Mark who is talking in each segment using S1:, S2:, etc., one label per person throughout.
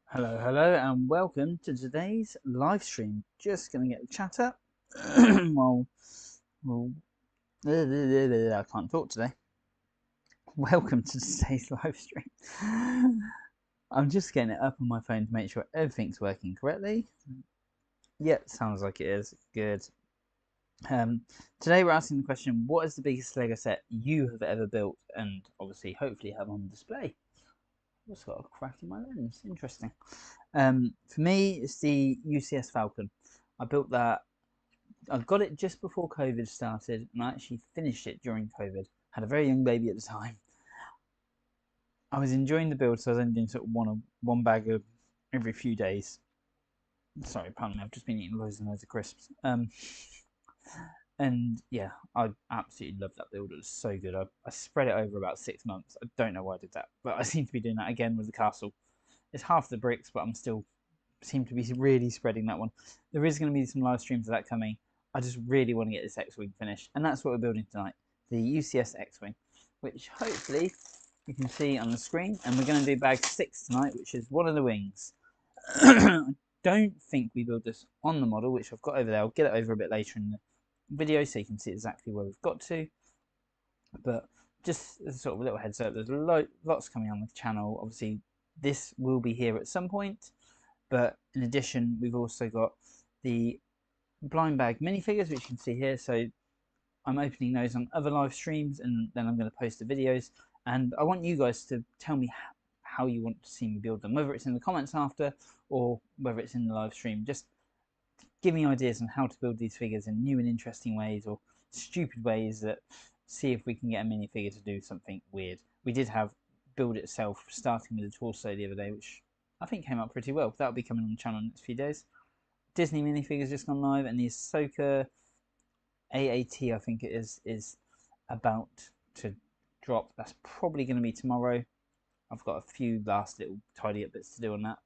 S1: Hello, hello, and welcome to today's live stream. Just going to get the chat up. well, I can't talk today. Welcome to today's live stream. I'm just getting it up on my phone to make sure everything's working correctly. Yep, sounds like it is. Good. Today we're asking the question: what is the biggest Lego set you have ever built, and obviously, hopefully, have on display? I've just got a crack in my lens. Interesting. For me, it's the UCS Falcon. I built that. I got it just before COVID started, and I actually finished it during COVID. Had a very young baby at the time. I was enjoying the build, so I was only doing sort of one bag of every few days. Sorry, pardon me. I've just been eating loads and loads of crisps. And yeah, I absolutely loved that build. It was so good. I spread it over about 6 months. I don't know why I did that, but I seem to be doing that again with the castle. It's half the bricks, but I'm still seem to be really spreading that one. There is going to be some live streams of that coming. I just really want to get this X-Wing finished, and that's what we're building tonight, the UCS X-Wing, which hopefully you can see on the screen, and we're going to do bag 6 tonight, which is one of the wings. I don't think we build this on the model, which I've got over there. I'll get it over a bit later in the video so you can see exactly where we've got to, but just as a sort of a little heads up, there's lots coming on the channel. Obviously this will be here at some point, but in addition, we've also got the blind bag minifigures, which you can see here. So I'm opening those on other live streams, and then I'm going to post the videos. And I want you guys to tell me how you want to see me build them, whether it's in the comments after or whether it's in the live stream. Just give me ideas on how to build these figures in new and interesting ways, or stupid ways that see if we can get a minifigure to do something weird. We did have build itself starting with the torso the other day, which I think came out pretty well. That'll be coming on the channel in the next few days. Disney minifigures just gone live, and the Ahsoka AAT, I think it is about to drop. That's probably going to be tomorrow. I've got a few last little tidy up bits to do on that.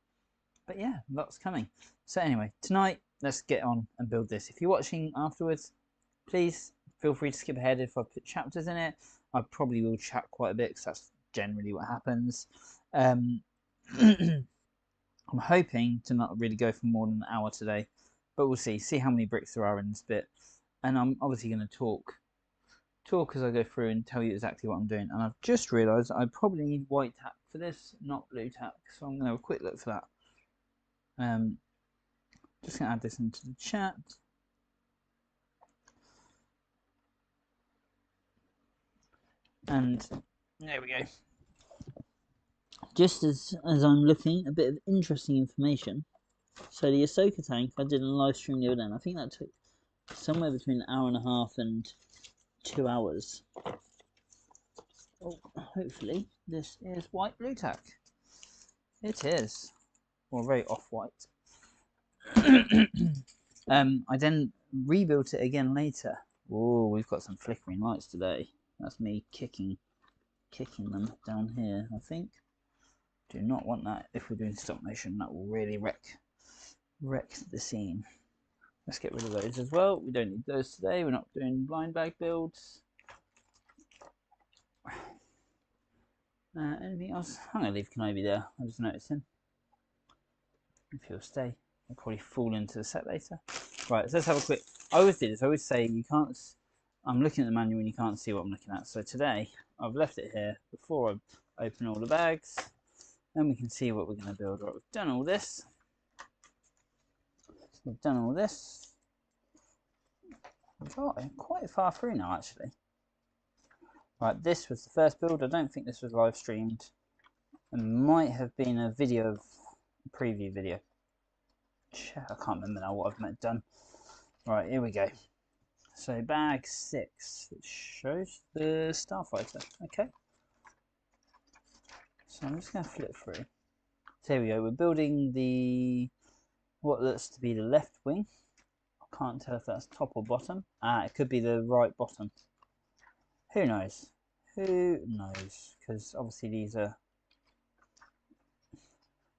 S1: But yeah, lots coming. So anyway, tonight, let's get on and build this. If you're watching afterwards, please feel free to skip ahead if I put chapters in it. I probably will chat quite a bit because that's generally what happens. I'm hoping to not really go for more than an hour today, but we'll see how many bricks there are in this bit. And I'm obviously going to talk as I go through and tell you exactly what I'm doing. And I've just realised I probably need white tack for this, not blue tack. So I'm going to have a quick look for that. Just going to add this into the chat. And there we go. Just as I'm looking, a bit of interesting information. So the Ahsoka tank I did a live stream the other day, and I think that took somewhere between an hour and a half and 2 hours. Oh, hopefully this is white blue tack. It is. Well, very off-white. I then rebuilt it again later. Oh, we've got some flickering lights today. That's me kicking them down here, I think. Do not want that if we're doing stop motion. That will really wreck the scene. Let's get rid of those as well. We don't need those today. We're not doing blind bag builds. Anything else? I'm going to leave Kenobi there. I just noticed him. If he'll stay, I'll probably fall into the set later. Right, so let's have a quick. I always do this. I always say you can't. I'm looking at the manual and you can't see what I'm looking at. So today I've left it here before I open all the bags. Then we can see what we're going to build. Right, we've done all this. We've done all this. We've got quite far through now, actually. Right, this was the first build. I don't think this was live streamed. It might have been a video, a preview video. I can't remember now what I've done. Right, here we go. So bag 6, which shows the Starfighter. Okay. So I'm just going to flip through. So here we go. We're building the what looks to be the left wing. I can't tell if that's top or bottom. It could be the right bottom. Who knows? Who knows? Because obviously these are.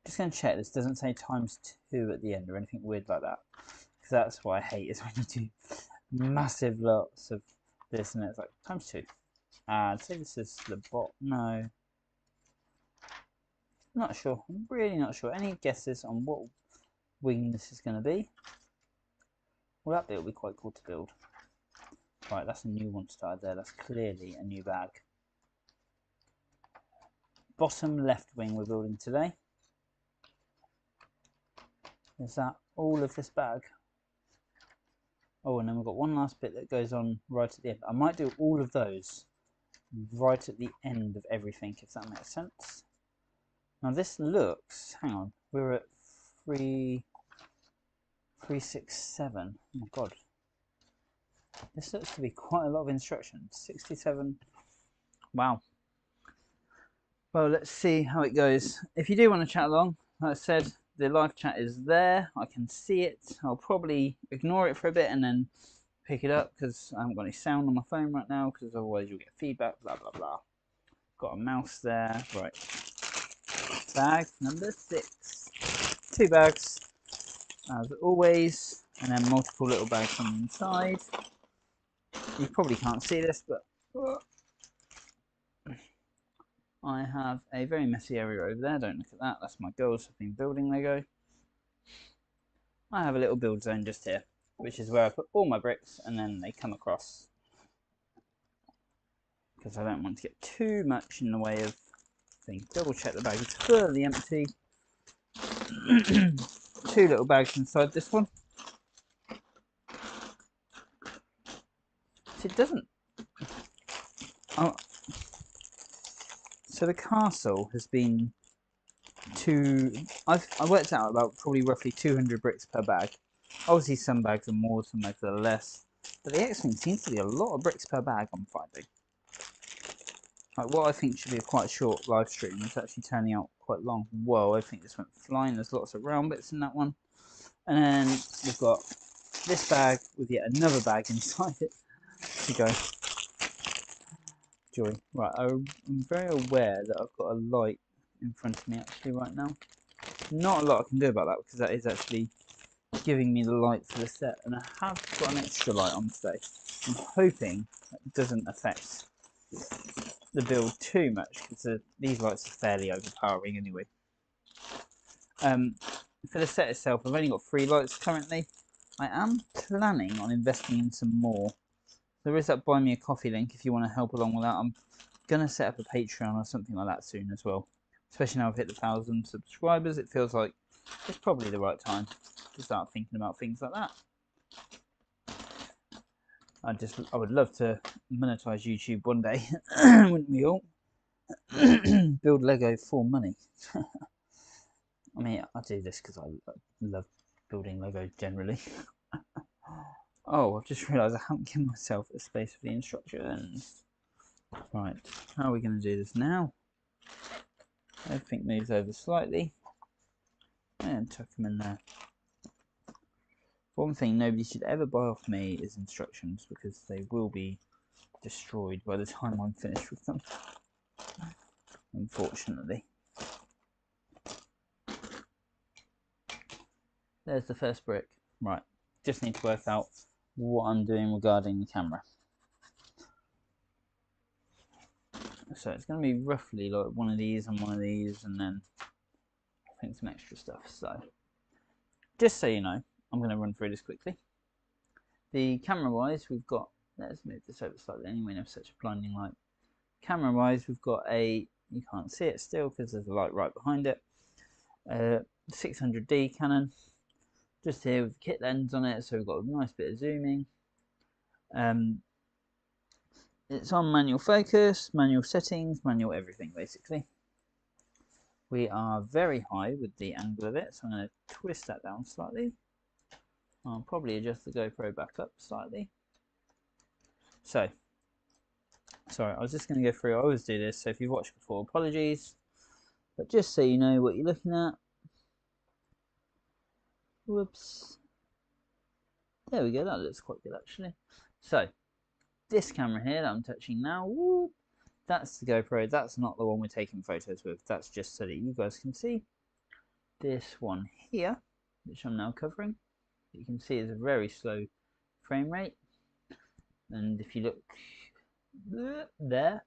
S1: Just going to check this doesn't say ×2 at the end or anything weird like that. Because that's what I hate is when you do massive lots of this and it's like ×2. I'd say this is the bot. No. Not sure. I'm really not sure. Any guesses on what wing this is going to be? Well, that bit will be quite cool to build. Right, that's a new one started there. That's clearly a new bag. Bottom left wing we're building today. Is that all of this bag? Oh, and then we've got one last bit that goes on right at the end. I might do all of those right at the end of everything, if that makes sense. Now this looks, hang on, we're at 367. Oh my god. This looks to be quite a lot of instructions. 67. Wow. Well, let's see how it goes. If you do want to chat along, like I said, the live chat is there. I can see it. I'll probably ignore it for a bit and then pick it up because I haven't got any sound on my phone right now because otherwise you'll get feedback, blah, blah, blah. Got a mouse there. Right. Bag number 6. 2 bags, as always, and then multiple little bags on the inside. You probably can't see this, but I have a very messy area over there. Don't look at that. That's my girls have been building Lego. I have a little build zone just here, which is where I put all my bricks and then they come across. Because I don't want to get too much in the way of things. Double check the bag is fully empty. 2 little bags inside this one. It doesn't. Oh. So the castle has been I worked out about probably roughly 200 bricks per bag. Obviously some bags are more, some bags are less. But the X-Wing seems to be a lot of bricks per bag I'm finding. Like what I think should be a quite short live stream is actually turning out quite long. Whoa, I think this went flying. There's lots of round bits in that one. And then we've got this bag with yet another bag inside it to go. Joy. Right, I'm very aware that I've got a light in front of me actually right now. Not a lot I can do about that because that is actually giving me the light for the set, and I have got an extra light on today. I'm hoping that doesn't affect the build too much because these lights are fairly overpowering anyway. For the set itself, I've only got 3 lights currently. I am planning on investing in some more. There is that buy me a coffee link if you want to help along with that. I'm gonna set up a Patreon or something like that soon as well. Especially now I've hit the 1,000 subscribers, it feels like it's probably the right time to start thinking about things like that. I would love to monetize YouTube one day, wouldn't we all? Build Lego for money. I mean, I do this because I love building Lego generally. Oh, I've just realised I haven't given myself a space for the instructions. Right, how are we going to do this now? Everything moves over slightly. And tuck them in there. One thing nobody should ever buy off me is instructions because they will be destroyed by the time I'm finished with them. Unfortunately. There's the first brick. Right, just need to work out what I'm doing regarding the camera. So it's going to be roughly like one of these and one of these, and then I think some extra stuff. So just so you know, I'm going to run through this quickly. The camera wise, we've got, let's move this over slightly anyway, no such a blinding light. Camera wise, we've got a, you can't see it still because there's a light right behind it, 600D Canon, just here with the kit lens on it, so we've got a nice bit of zooming. It's on manual focus, manual settings, manual everything basically. We are very high with the angle of it, so I'm going to twist that down slightly. I'll probably adjust the GoPro back up slightly. So, sorry, I was just going to go through, I always do this, so if you've watched before, apologies. But just so you know what you're looking at. Whoops. There we go, that looks quite good actually. So, this camera here that I'm touching now, whoop, that's the GoPro. That's not the one we're taking photos with. That's just so that you guys can see. This one here, which I'm now covering, you can see is a very slow frame rate. And if you look there.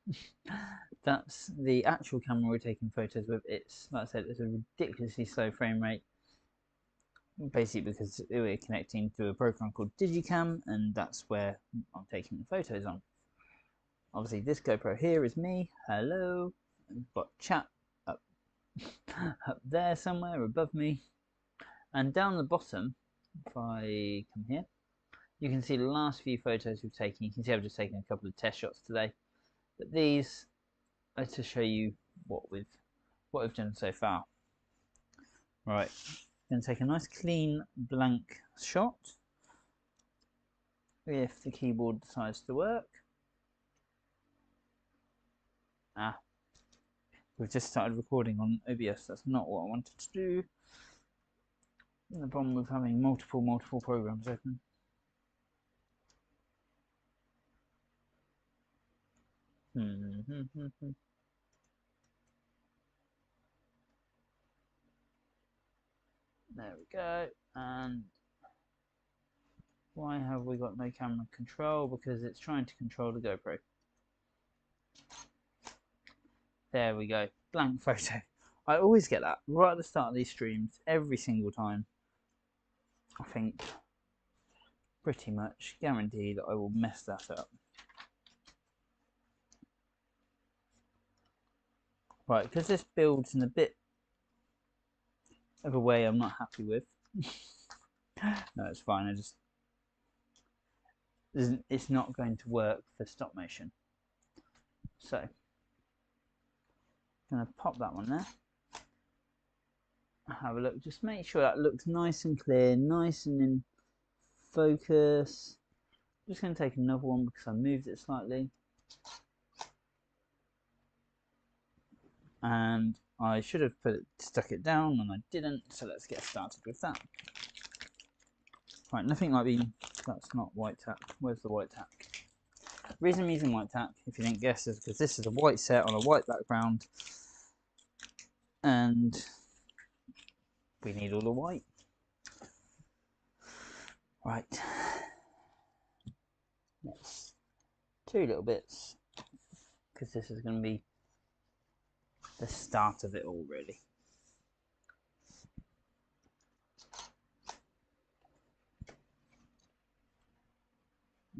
S1: That's the actual camera we're taking photos with. It's, like I said, it's a ridiculously slow frame rate, basically because we're connecting to a program called Digicam, and that's where I'm taking the photos on. Obviously this GoPro here is me. Hello. I've got chat up there somewhere above me, and down the bottom, if I come here, you can see the last few photos we've taken. You can see I've just taken a couple of test shots today, but these are to show you what we've done so far. Right, I'm going to take a nice clean blank shot if the keyboard decides to work. We've just started recording on OBS. That's not what I wanted to do. The problem with having multiple programs open. There we go. And why have we got no camera control? Because it's trying to control the GoPro. There we go. Blank photo. I always get that right at the start of these streams, every single time. I think pretty much guarantee that I will mess that up. Right, because this builds in a bit of a way I'm not happy with. No, it's fine. It's not going to work for stop motion. So I'm going to pop that one there. Have a look. Just make sure that looks nice and clear, nice and in focus. I'm just going to take another one because I moved it slightly. And I should have stuck it down and I didn't, so let's get started with that. Right, nothing like being, that's not white tack. Where's the white tack? The reason I'm using white tack, if you didn't guess, is because this is a white set on a white background and we need all the white. Right, let's 2 little bits because this is going to be the start of it all, really.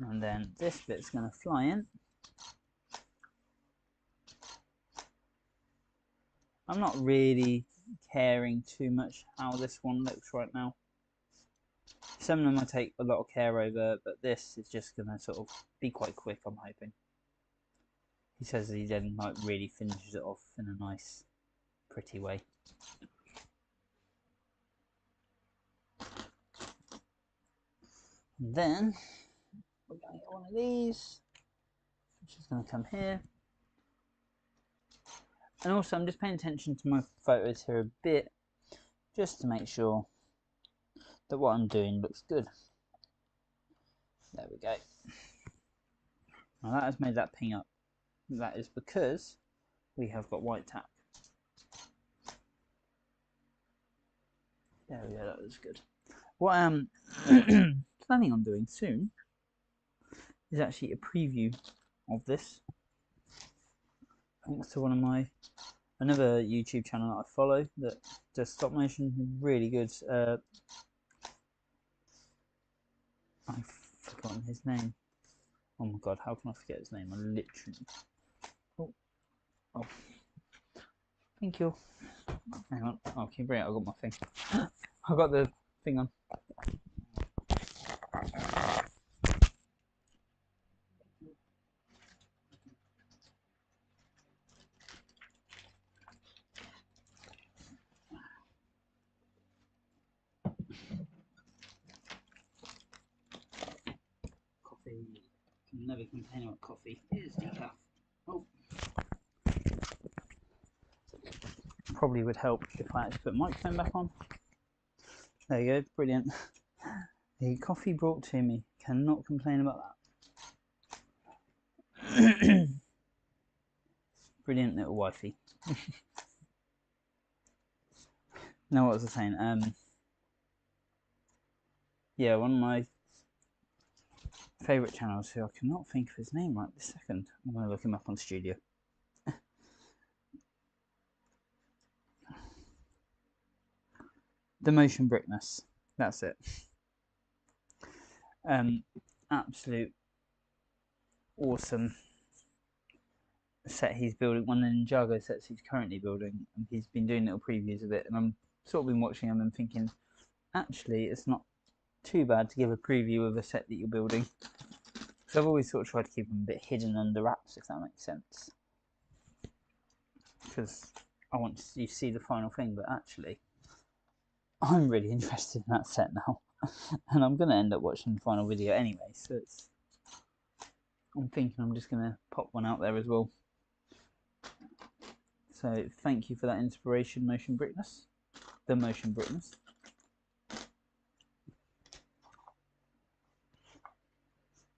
S1: And then this bit's going to fly in. I'm not really caring too much how this one looks right now. Some of them I take a lot of care over, but this is just going to sort of be quite quick, I'm hoping. He says he then like really finishes it off in a nice, pretty way. And then we're going to get one of these, which is going to come here. And also I'm just paying attention to my photos here a bit, just to make sure that what I'm doing looks good. There we go. Now that has made that ping up. That is because we have got white tack. There we go, that was good. What I'm planning on doing soon is actually a preview of this. Thanks to one of my another YouTube channel that I follow that does stop motion, really good. I've forgotten his name. Oh my god, how can I forget his name? I literally. Oh, thank you. Hang on, oh, can you bring it? I've got my thing. I've got the thing on. Coffee. Can never complain about coffee. Here's decaf. Oh. Probably would help if I actually put the microphone back on. There you go, brilliant. The coffee brought to me. Cannot complain about that. Brilliant little wifey. Now what was I saying? Yeah, one of my favourite channels who I cannot think of his name right this second. I'm going to look him up on Studio. The Motion Brickness. That's it. Absolute awesome set he's building. One of the Ninjago sets he's currently building, and he's been doing little previews of it, and I'm sort of been watching him and thinking, actually, it's not too bad to give a preview of a set that you're building. Because I've always sort of tried to keep them a bit hidden under wraps, if that makes sense. Because I want you to see the final thing, but actually, I'm really interested in that set now. And I'm going to end up watching the final video anyway, so I'm thinking I'm just going to pop one out there as well. So thank you for that inspiration, Motion Brickness. The Motion Brickness.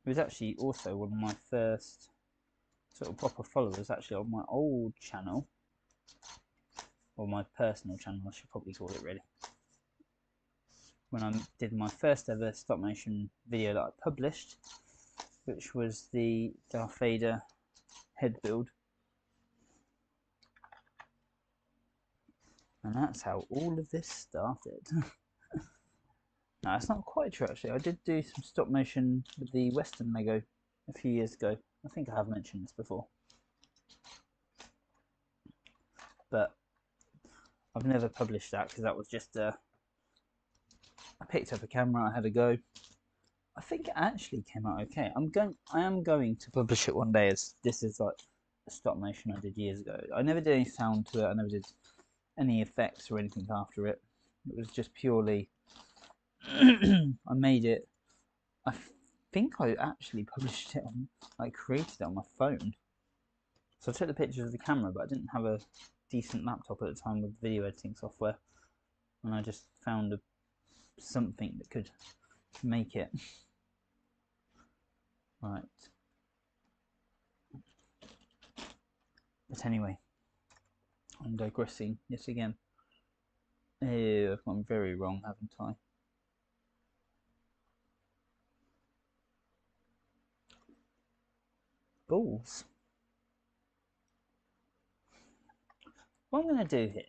S1: It was actually also one of my first sort of proper followers, actually, on my old channel, or my personal channel, I should probably call it, really. When I did my first ever stop motion video that I published, which was the Darth Vader head build. And that's how all of this started. No, it's not quite true actually. I did do some stop motion with the Western Lego a few years ago. I think I have mentioned this before. But I've never published that because that was just I picked up a camera, I had a go. I think it actually came out okay. I am going to publish it one day, as this is like a stop motion I did years ago. I never did any sound to it, I never did any effects or anything after it. It was just purely I made it. I think I actually published it on, like, created it on my phone. So I took the pictures of the camera, but I didn't have a decent laptop at the time with video editing software, and I just found something that could make it. Right. But anyway, I'm digressing yet again. I've gone very wrong, haven't I? Balls. What I'm going to do here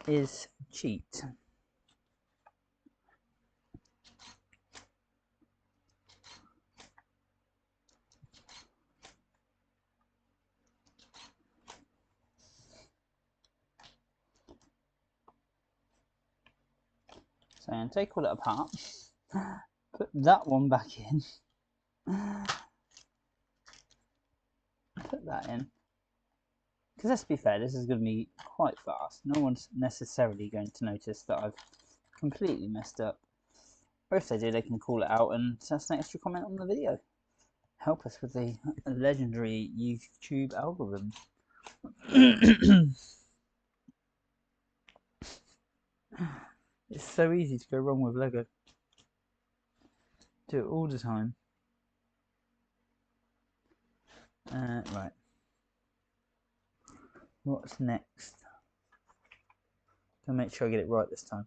S1: is cheat. So I'm going to take all that apart, put that one back in, put that in. Because let's be fair, this is going to be quite fast. No one's necessarily going to notice that I've completely messed up. Or if they do, they can call it out and that's an extra comment on the video. Help us with the legendary YouTube algorithm. It's so easy to go wrong with Lego. Do it all the time. Right. What's next? Gonna make sure I get it right this time.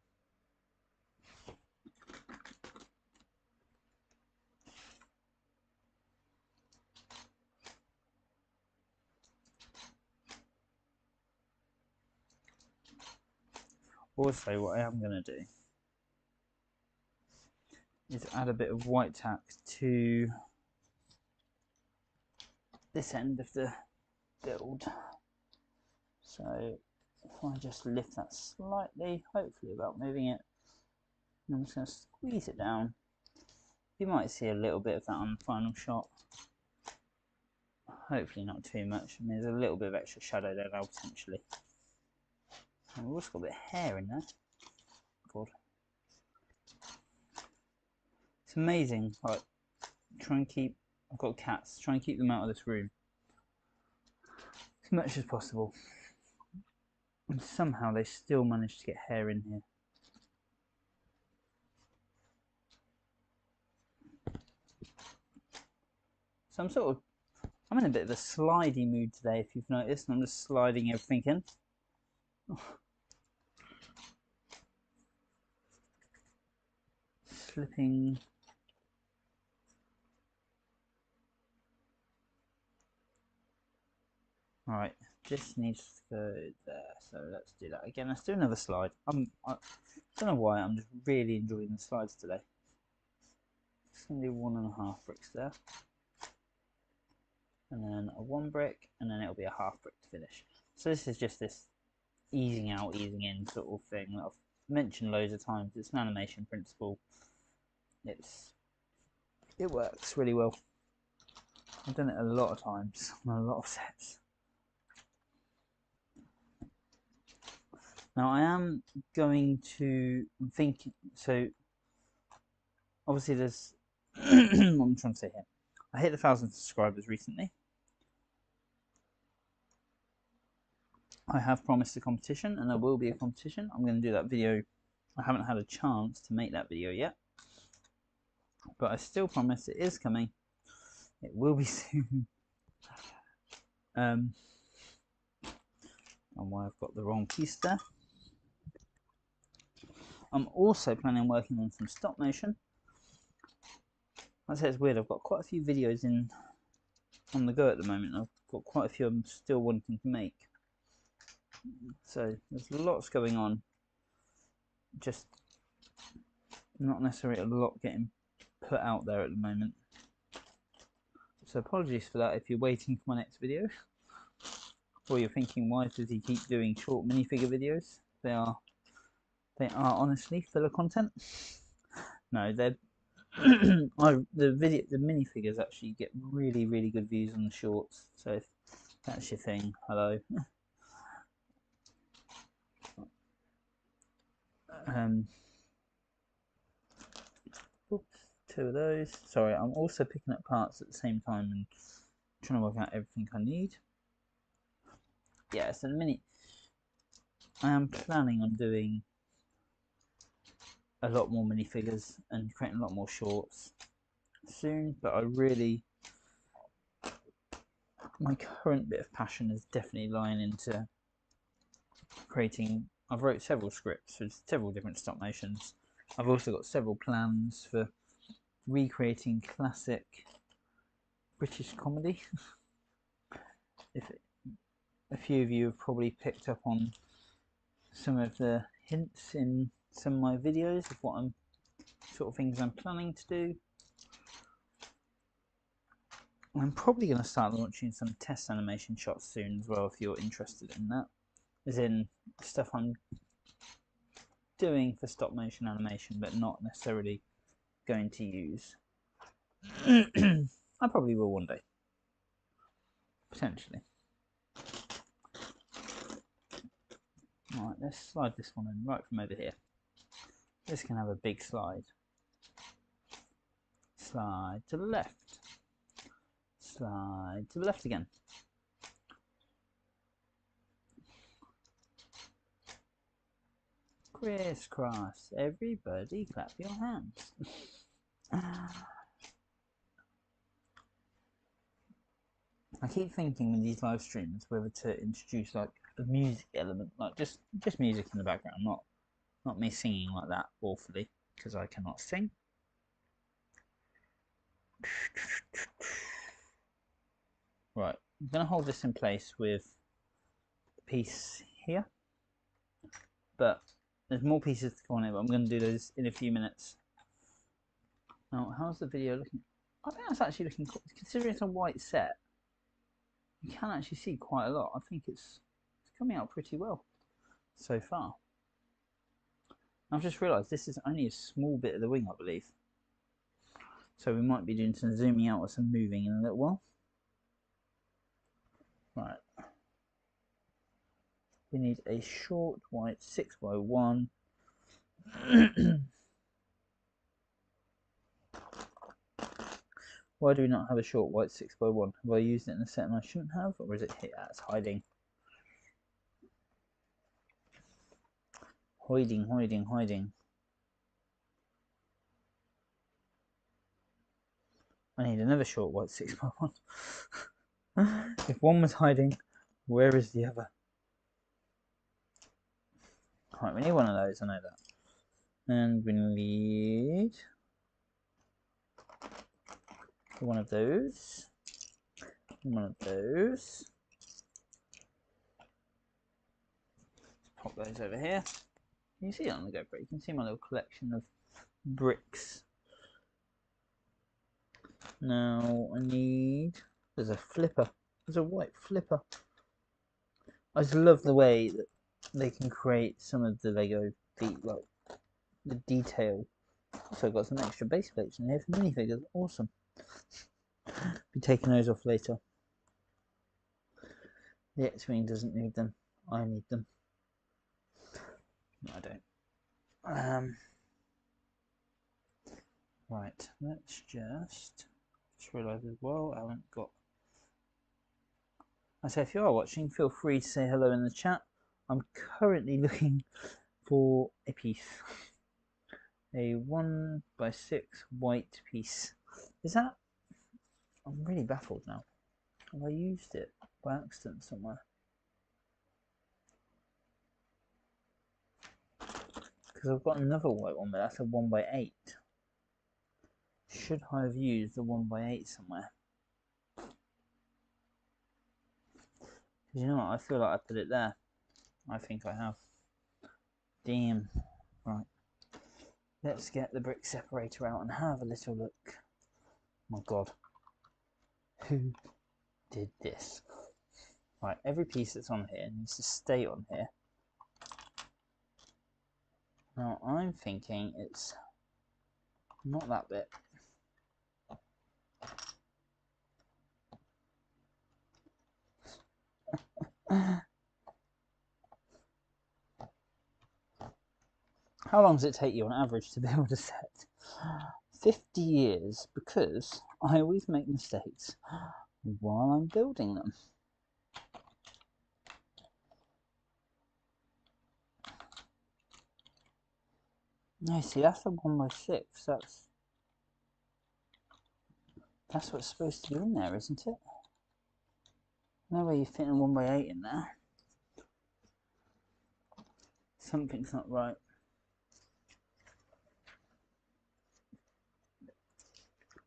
S1: Also, what I am going to do is add a bit of white tack to this end of the build. So if I just lift that slightly, hopefully without moving it, and I'm just going to squeeze it down. You might see a little bit of that on the final shot. Hopefully not too much. I mean, there's a little bit of extra shadow there now potentially. And we've also got a bit of hair in there. God. It's amazing. Like, try and keep, I've got cats, try and keep them out of this room as much as possible. And somehow they still manage to get hair in here. So I'm in a bit of a slidey mood today, if you've noticed, and I'm just sliding everything in. Slipping Alright, this needs to go there, so let's do that again. Let's do another slide. I don't know why, I'm just really enjoying the slides today. Just going to do 1.5 bricks there. And then a 1 brick, and then it'll be a half brick to finish. So this is just this easing out, easing in sort of thing that I've mentioned loads of times. It's an animation principle. It works really well. I've done it a lot of times on a lot of sets. Now I am going to think, so obviously there's what I'm trying to say here. I hit 1,000 subscribers recently. I have promised a competition, and there will be a competition. I'm going to do that video. I haven't had a chance to make that video yet, but I still promise it is coming. It will be soon. And why I've got the wrong piece there. I'm also planning on working on some stop motion. I say it's weird, I've got quite a few videos on the go at the moment. I've got quite a few I'm still wanting to make. So there's lots going on, just not necessarily a lot getting put out there at the moment. So apologies for that if you're waiting for my next video, or you're thinking, why does he keep doing short minifigure videos? They are honestly filler content. No, they're the minifigures actually get really good views on the shorts. So if that's your thing, hello. Oops, 2 of those. Sorry, I'm also picking up parts at the same time and trying to work out everything I need. Yeah, so I am planning on doing a lot more minifigures and creating a lot more shorts soon, but my current bit of passion is definitely lying into creating. I've wrote several scripts for several different stop motions. I've also got several plans for recreating classic British comedy. A few of you have probably picked up on some of the hints in some of my videos of what things I'm planning to do. I'm probably going to start launching some test animation shots soon as well, if you're interested in that. As in stuff I'm doing for stop motion animation, but not necessarily going to use. I probably will one day. Potentially. Alright, let's slide this one in right from over here. This can have a big slide. Slide to the left. Slide to the left again. Crisscross. Everybody clap your hands. I keep thinking with these live streams whether to introduce like a music element, like just music in the background, not me singing like that awfully, because I cannot sing. Right, I'm going to hold this in place with the piece here, but there's more pieces to go on it, but I'm going to do those in a few minutes. Now, how's the video looking? I think that's actually looking cool. Considering it's a white set, you can actually see quite a lot. I think it's coming out pretty well so far. I've just realised this is only a small bit of the wing, I believe. So we might be doing some zooming out or some moving in a little while. Right. We need a short white 6x1. Why do we not have a short white 6x1? Have I used it in a set and I shouldn't have? Or is it here? It's hiding. Hiding. I need another short white 6x1. If one was hiding, where is the other? Right, we need one of those, I know that. And we need one of those. One of those. pop those over here. You can see it on the GoPro. You can see my little collection of bricks. Now I need. There's a flipper. There's a white flipper. I just love the way that they can create some of the Lego like the detail. Also got some extra base plates in here for minifigures. Awesome. Be taking those off later. The X-Wing doesn't need them. I need them. No, I don't. Right, let's just realised as well, I haven't got. I say, if you are watching, feel free to say hello in the chat. I'm currently looking for a piece. A 1x6 white piece. Is that? I'm really baffled now. Have I used it by accident somewhere? Because I've got another white one, but that's a 1x8. Should I have used the 1x8 somewhere? You know what? I feel like I put it there. I think I have. Damn. Right. Let's get the brick separator out and have a little look. Oh my god. Who did this? Right, every piece that's on here needs to stay on here. Now I'm thinking it's not that bit. How long does it take you on average to build a set? 50 years, because I always make mistakes while I'm building them. No, see, that's the 1x6. That's what's supposed to be in there, isn't it? No way you're fitting a 1x8 in there. Something's not right.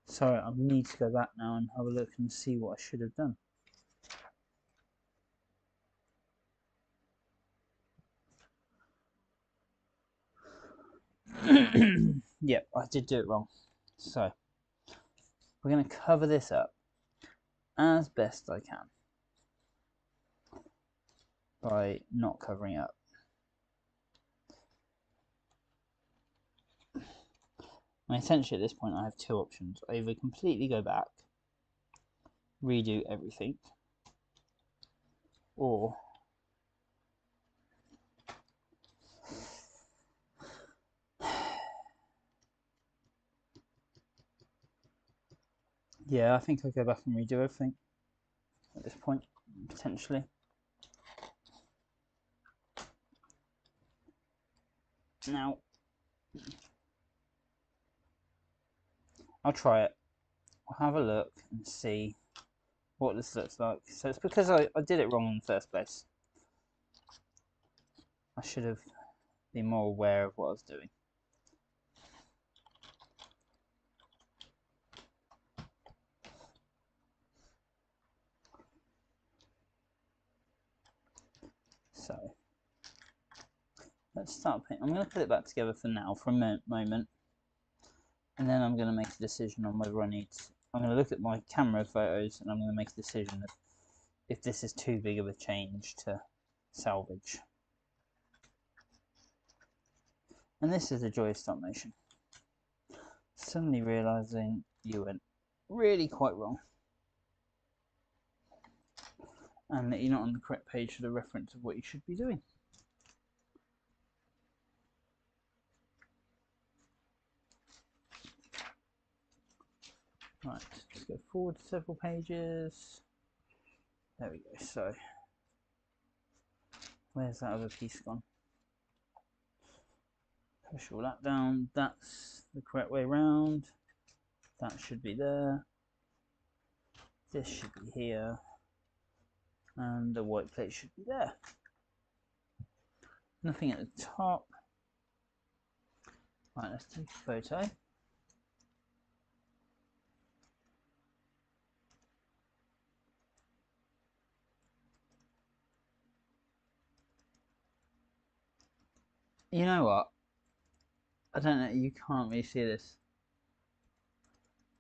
S1: Sorry, I need to go back now and have a look and see what I should have done. Yep, I did do it wrong. So, we're going to cover this up as best I can by not covering up. And essentially at this point I have two options. I either completely go back, redo everything, or yeah, I think I'll go back and redo everything at this point, potentially. Now, I'll try it. I'll have a look and see what this looks like. So it's because I did it wrong in the first place. I should have been more aware of what I was doing. So let's start painting. I'm going to put it back together for now, for a moment, and then I'm going to make a decision on whether I need to. I'm going to look at my camera photos and I'm going to make a decision if this is too big of a change to salvage. And this is the joy of stop motion. Suddenly realising you went really quite wrong. And that you're not on the correct page for the reference of what you should be doing. Right, let's go forward several pages. There we go. So, where's that other piece gone? Push all that down. That's the correct way round. That should be there. This should be here. And the white plate should be there. Nothing at the top. Right, let's take a photo. You know what? I don't know, you can't really see this,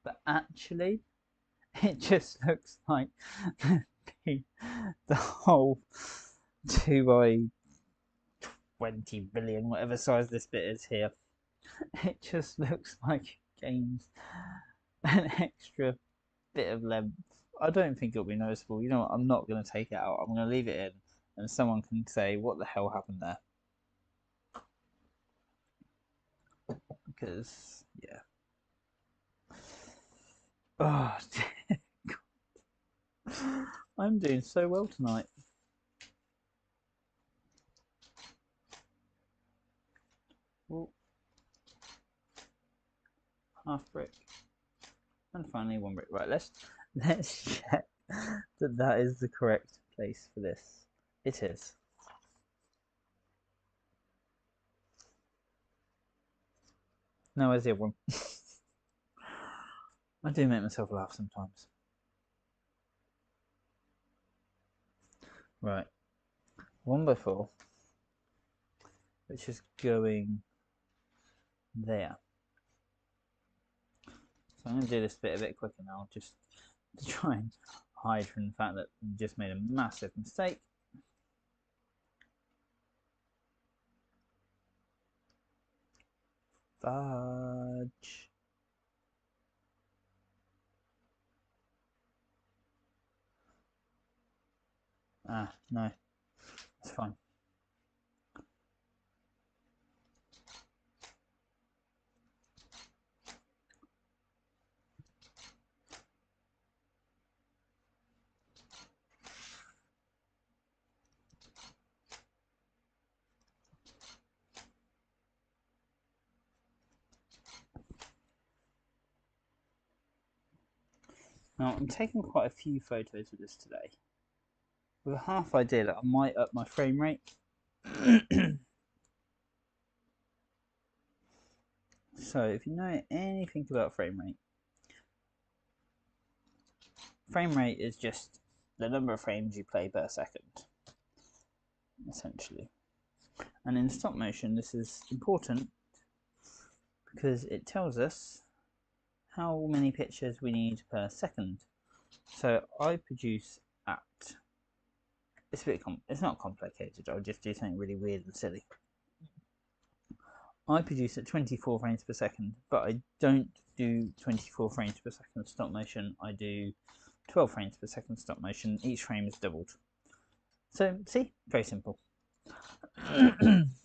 S1: but actually, it just looks like the whole 2 by 20 billion, whatever size this bit is here. It just looks like it gains an extra bit of length. I don't think it'll be noticeable. You know what? I'm not going to take it out. I'm going to leave it in, and someone can say, what the hell happened there? Because, yeah. Oh, dear God. I'm doing so well tonight. Ooh. Half brick. And finally 1 brick. Right, let's check that that is the correct place for this. It is. No, where's the other one? I do make myself laugh sometimes. Right. 1 by 4, which is going there. So I'm going to do this bit a bit quicker now, just to try and hide from the fact that we just made a massive mistake. Fudge. Ah, no, it's fine. Now, I'm taking quite a few photos of this today, with a half idea that I might up my frame rate. So, if you know anything about frame rate is just the number of frames you play per second, essentially. And in stop motion, this is important because it tells us how many pictures we need per second. So I produce at, it's not complicated, I'll just do something really weird and silly. I produce at 24 frames per second, but I don't do 24 frames per second stop motion, I do 12 frames per second stop motion, each frame is doubled. So see, very simple.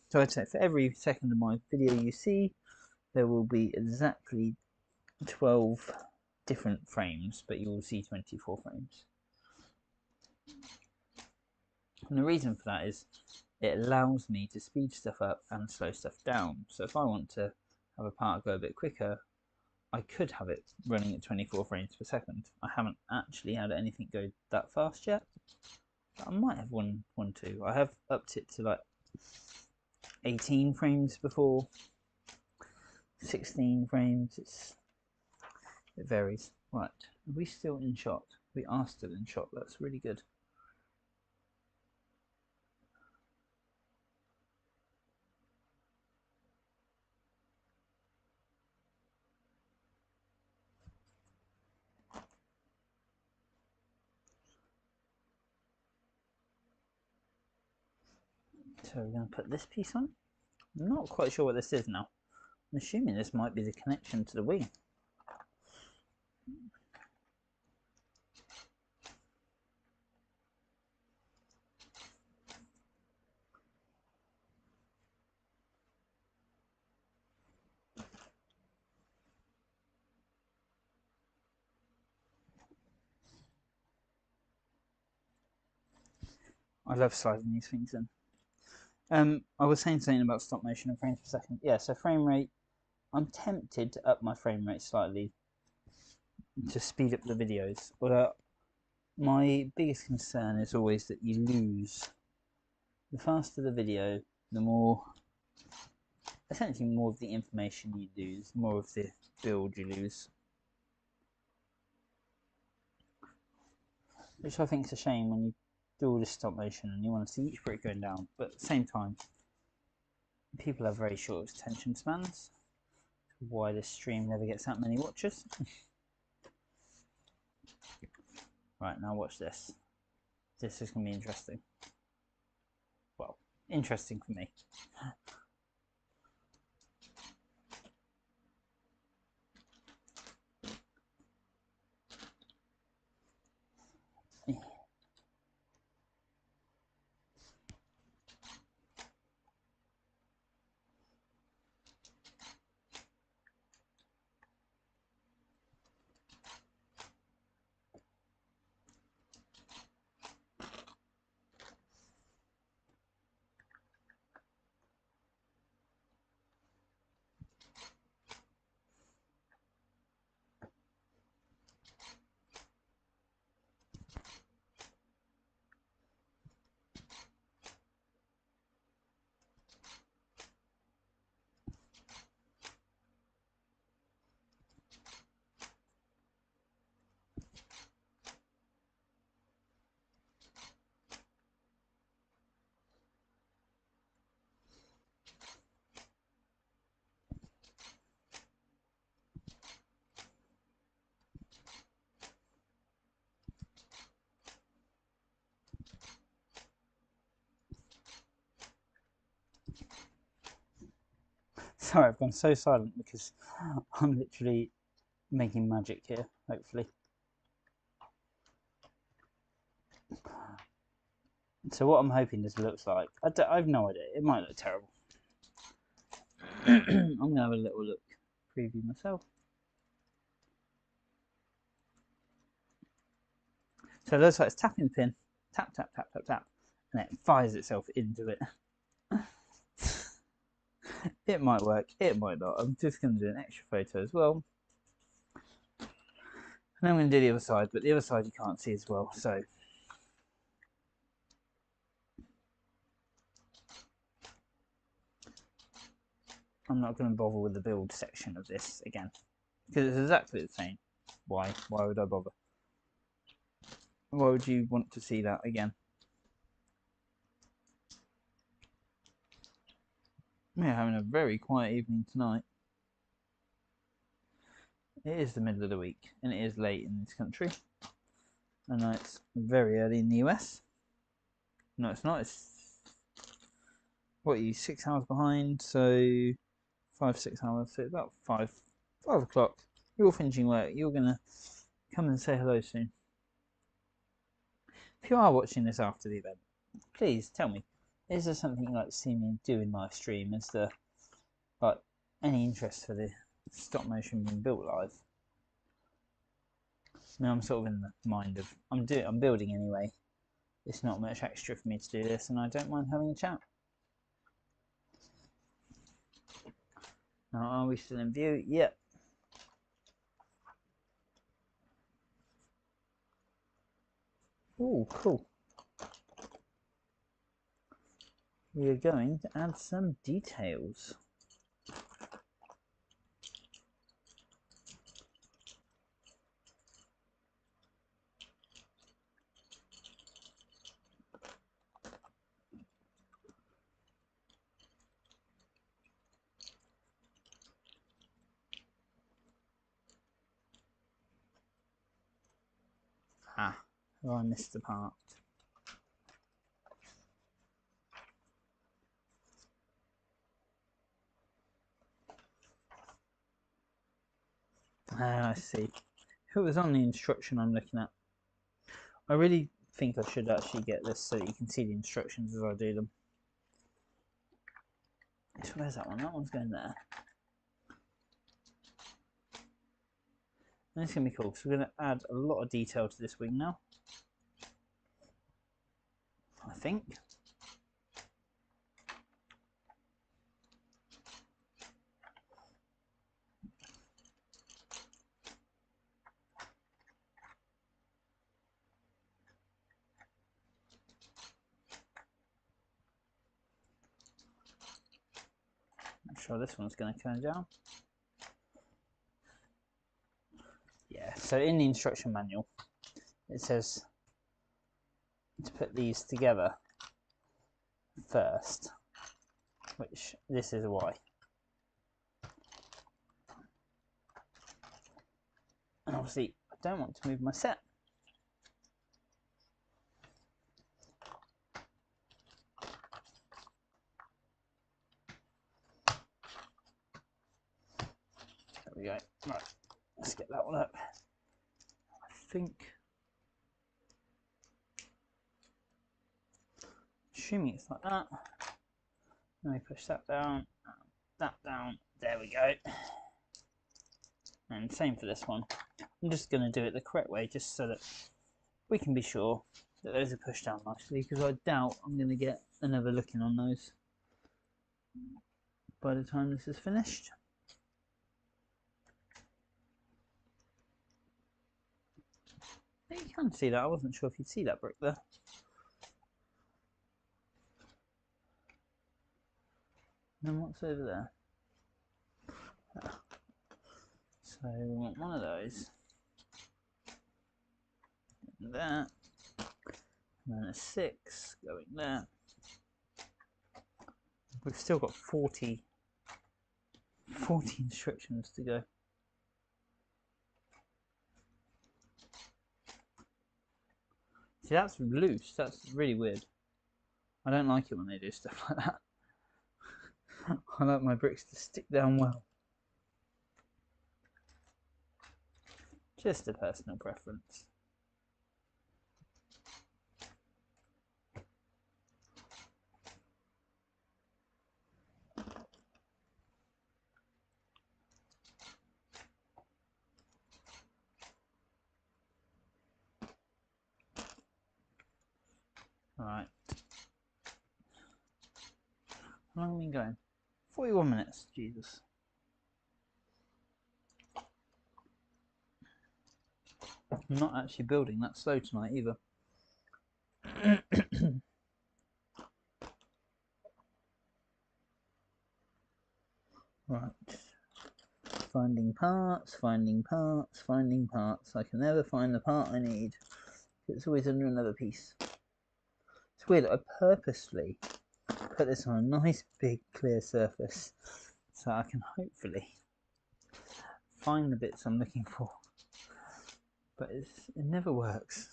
S1: So I'd say for every second of my video you see, there will be exactly 12 different frames, but you will see 24 frames. And the reason for that is it allows me to speed stuff up and slow stuff down. So if I want to have a part go a bit quicker, I could have it running at 24 frames per second. I haven't actually had anything go that fast yet. I might have one too. I have upped it to like 18 frames before, 16 frames. It varies. Right, are we still in shot? We are still in shot. That's really good. So we're going to put this piece on. I'm not quite sure what this is now. I'm assuming this might be the connection to the wing. I love sliding these things in. I was saying something about stop motion and frames per second. Yeah, so frame rate. I'm tempted to up my frame rate slightly to speed up the videos. But my biggest concern is always that you lose. The faster the video, the more, essentially more of the information you lose, more of the build you lose. Which I think is a shame when you do all this stop motion and you want to see each brick going down, but at the same time, people have very short attention spans. Why this stream never gets that many watchers. Right, now watch this. This is going to be interesting. Well, interesting for me. Sorry, I've gone so silent because I'm literally making magic here, hopefully. So what I'm hoping this looks like, I have no idea, it might look terrible. I'm going to have a little look, preview myself. So it looks like it's tapping the pin, tap, tap, tap, tap, tap, and it fires itself into it. It might work, it might not. I'm just going to do an extra photo as well. And then I'm going to do the other side, but the other side you can't see as well, so. I'm not going to bother with the build section of this again, because it's exactly the same. Why would I bother? Why would you want to see that again? We're having a very quiet evening tonight. It is the middle of the week, and it is late in this country. I know it's very early in the US. No, it's not. It's, what are you, 6 hours behind? So 5-6 hours. So about 5 o'clock. You're finishing work. You're gonna come and say hello soon. If you are watching this after the event, please tell me, is there something you'd like to see me do in live stream? Is there any interest for the stop motion being built live? Now I'm sort of in the mind of I'm building anyway. It's not much extra for me to do this, and I don't mind having a chat. Now, are we still in view? Yep. Oh, cool. We are going to add some details. Ah, oh, I missed the part. Ah, I see. It was on the instruction I'm looking at. I really think I should actually get this so that you can see the instructions as I do them. So where's that one? That one's going there. And it's going to be cool. So we're going to add a lot of detail to this wing now. I think. Make sure this one's going to turn down. Yeah, so in the instruction manual, it says to put these together first. which this is why. And obviously I don't want to move my set. There we go. Right, let's get that one up. I think, assuming it's like that. Let me push that down, that down. There we go. And same for this one. I'm just going to do it the correct way, just so that we can be sure that those are pushed down nicely, because I doubt I'm going to get another looking on those by the time this is finished. You can see that. I wasn't sure if you'd see that brick there. And then what's over there? So we want one of those. And that. And then a 6 going there. We've still got 40 instructions to go. See, that's loose. That's really weird. I don't like it when they do stuff like that. I like my bricks to stick down well. Just a personal preference. Alright. How long have we been going? 41 minutes, Jesus. I'm not actually building that slow tonight either. Right. Finding parts, finding parts, finding parts. I can never find the part I need. It's always under another piece. It's weird, I purposely put this on a nice big clear surface so I can hopefully find the bits I'm looking for. But it never works.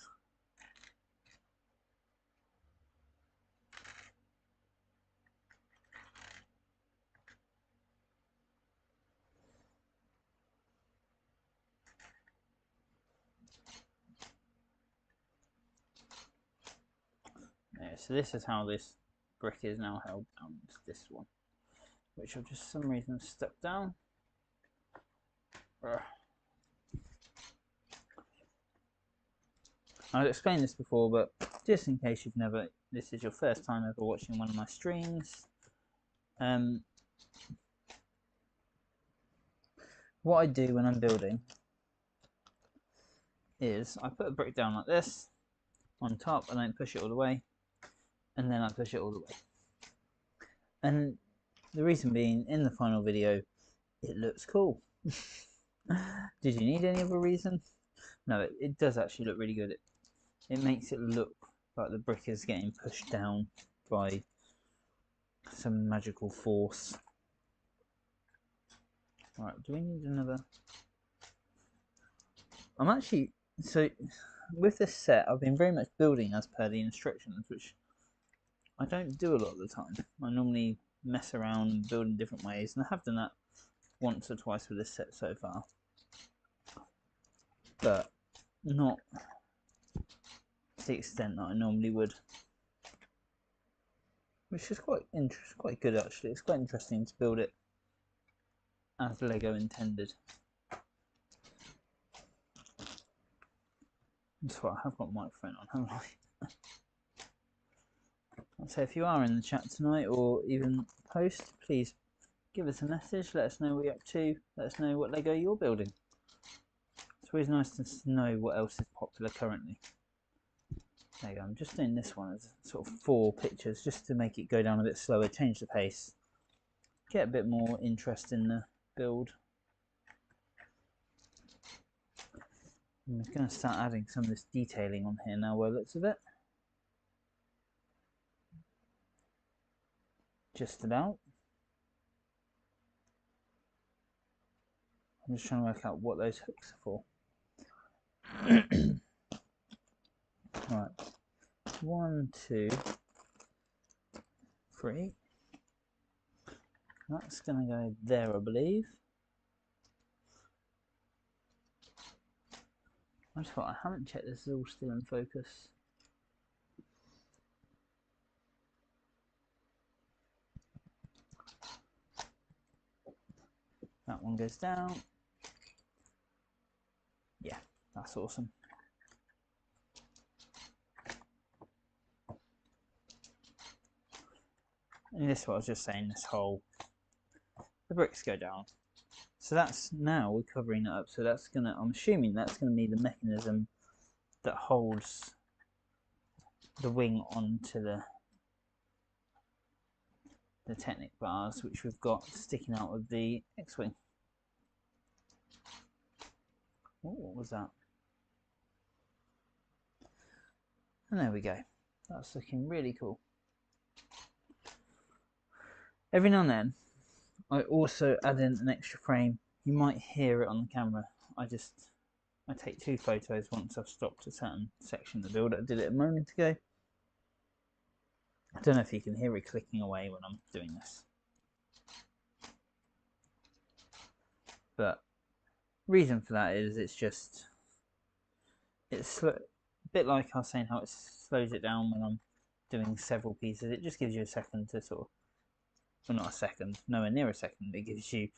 S1: Yeah, so this is how this brick is now held down to this one, which I've just for some reason stuck down. I've explained this before, but just in case this is your first time ever watching one of my streams, what I do when I'm building is I put a brick down like this on top, and I push it all the way, and then I push it all the way. And the reason being, in the final video, it looks cool. Did you need any other reason? No, it does actually look really good. It makes it look like the brick is getting pushed down by some magical force. Right, do we need another? I'm actually, so with this set, I've been very much building as per the instructions, which I don't do a lot of the time. I normally mess around and build in different ways, and I have done that once or twice with this set so far, but not to the extent that I normally would, which is quite good actually. It's quite interesting to build it as Lego intended. That's what I have got a microphone on, haven't I? So if you are in the chat tonight, or even post, please give us a message, let us know what you're up to, let us know what Lego you're building. It's always nice to know what else is popular currently. There you go, I'm just doing this one as sort of 4 pictures, just to make it go down a bit slower, change the pace, get a bit more interest in the build. I'm just going to start adding some of this detailing on here now by the looks of it. Just about. I'm just trying to work out what those hooks are for. Right, 1, 2, 3. That's going to go there, I believe. I just thought I haven't checked this is all still in focus. That one goes down. Yeah, that's awesome. And this is what I was just saying, this whole, the bricks go down. So that's, now we're covering it up. So that's going to, I'm assuming that's going to be the mechanism that holds the wing onto the Technic bars, which we've got sticking out of the X-Wing. Oh, what was that? And there we go. That's looking really cool. Every now and then, I also add in an extra frame. You might hear it on the camera. I take 2 photos once I've stopped a certain section of the build. I did it a moment ago. I don't know if you can hear it clicking away when I'm doing this. But reason for that is it's a bit like I was saying how it slows it down when I'm doing several pieces. It just gives you a second to sort of, well, not a second, nowhere near a second. It gives you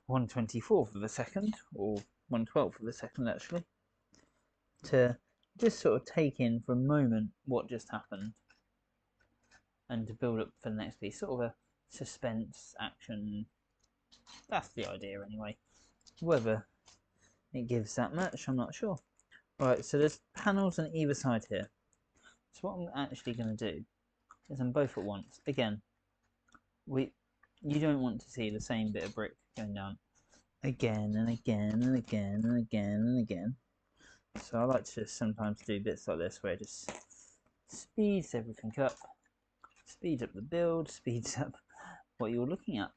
S1: 1/24th of a second, or 1/12th of a second actually, to just sort of take in for a moment what just happened and to build up for the next piece. Sort of a suspense, action. That's the idea anyway. Whether it gives that much, I'm not sure. Right, so there's panels on either side here. So what I'm actually going to do is them both at once. Again, you don't want to see the same bit of brick going down again and again and again and again and again. So I like to just sometimes do bits like this where it just speeds everything up, speeds up the build, speeds up what you're looking at.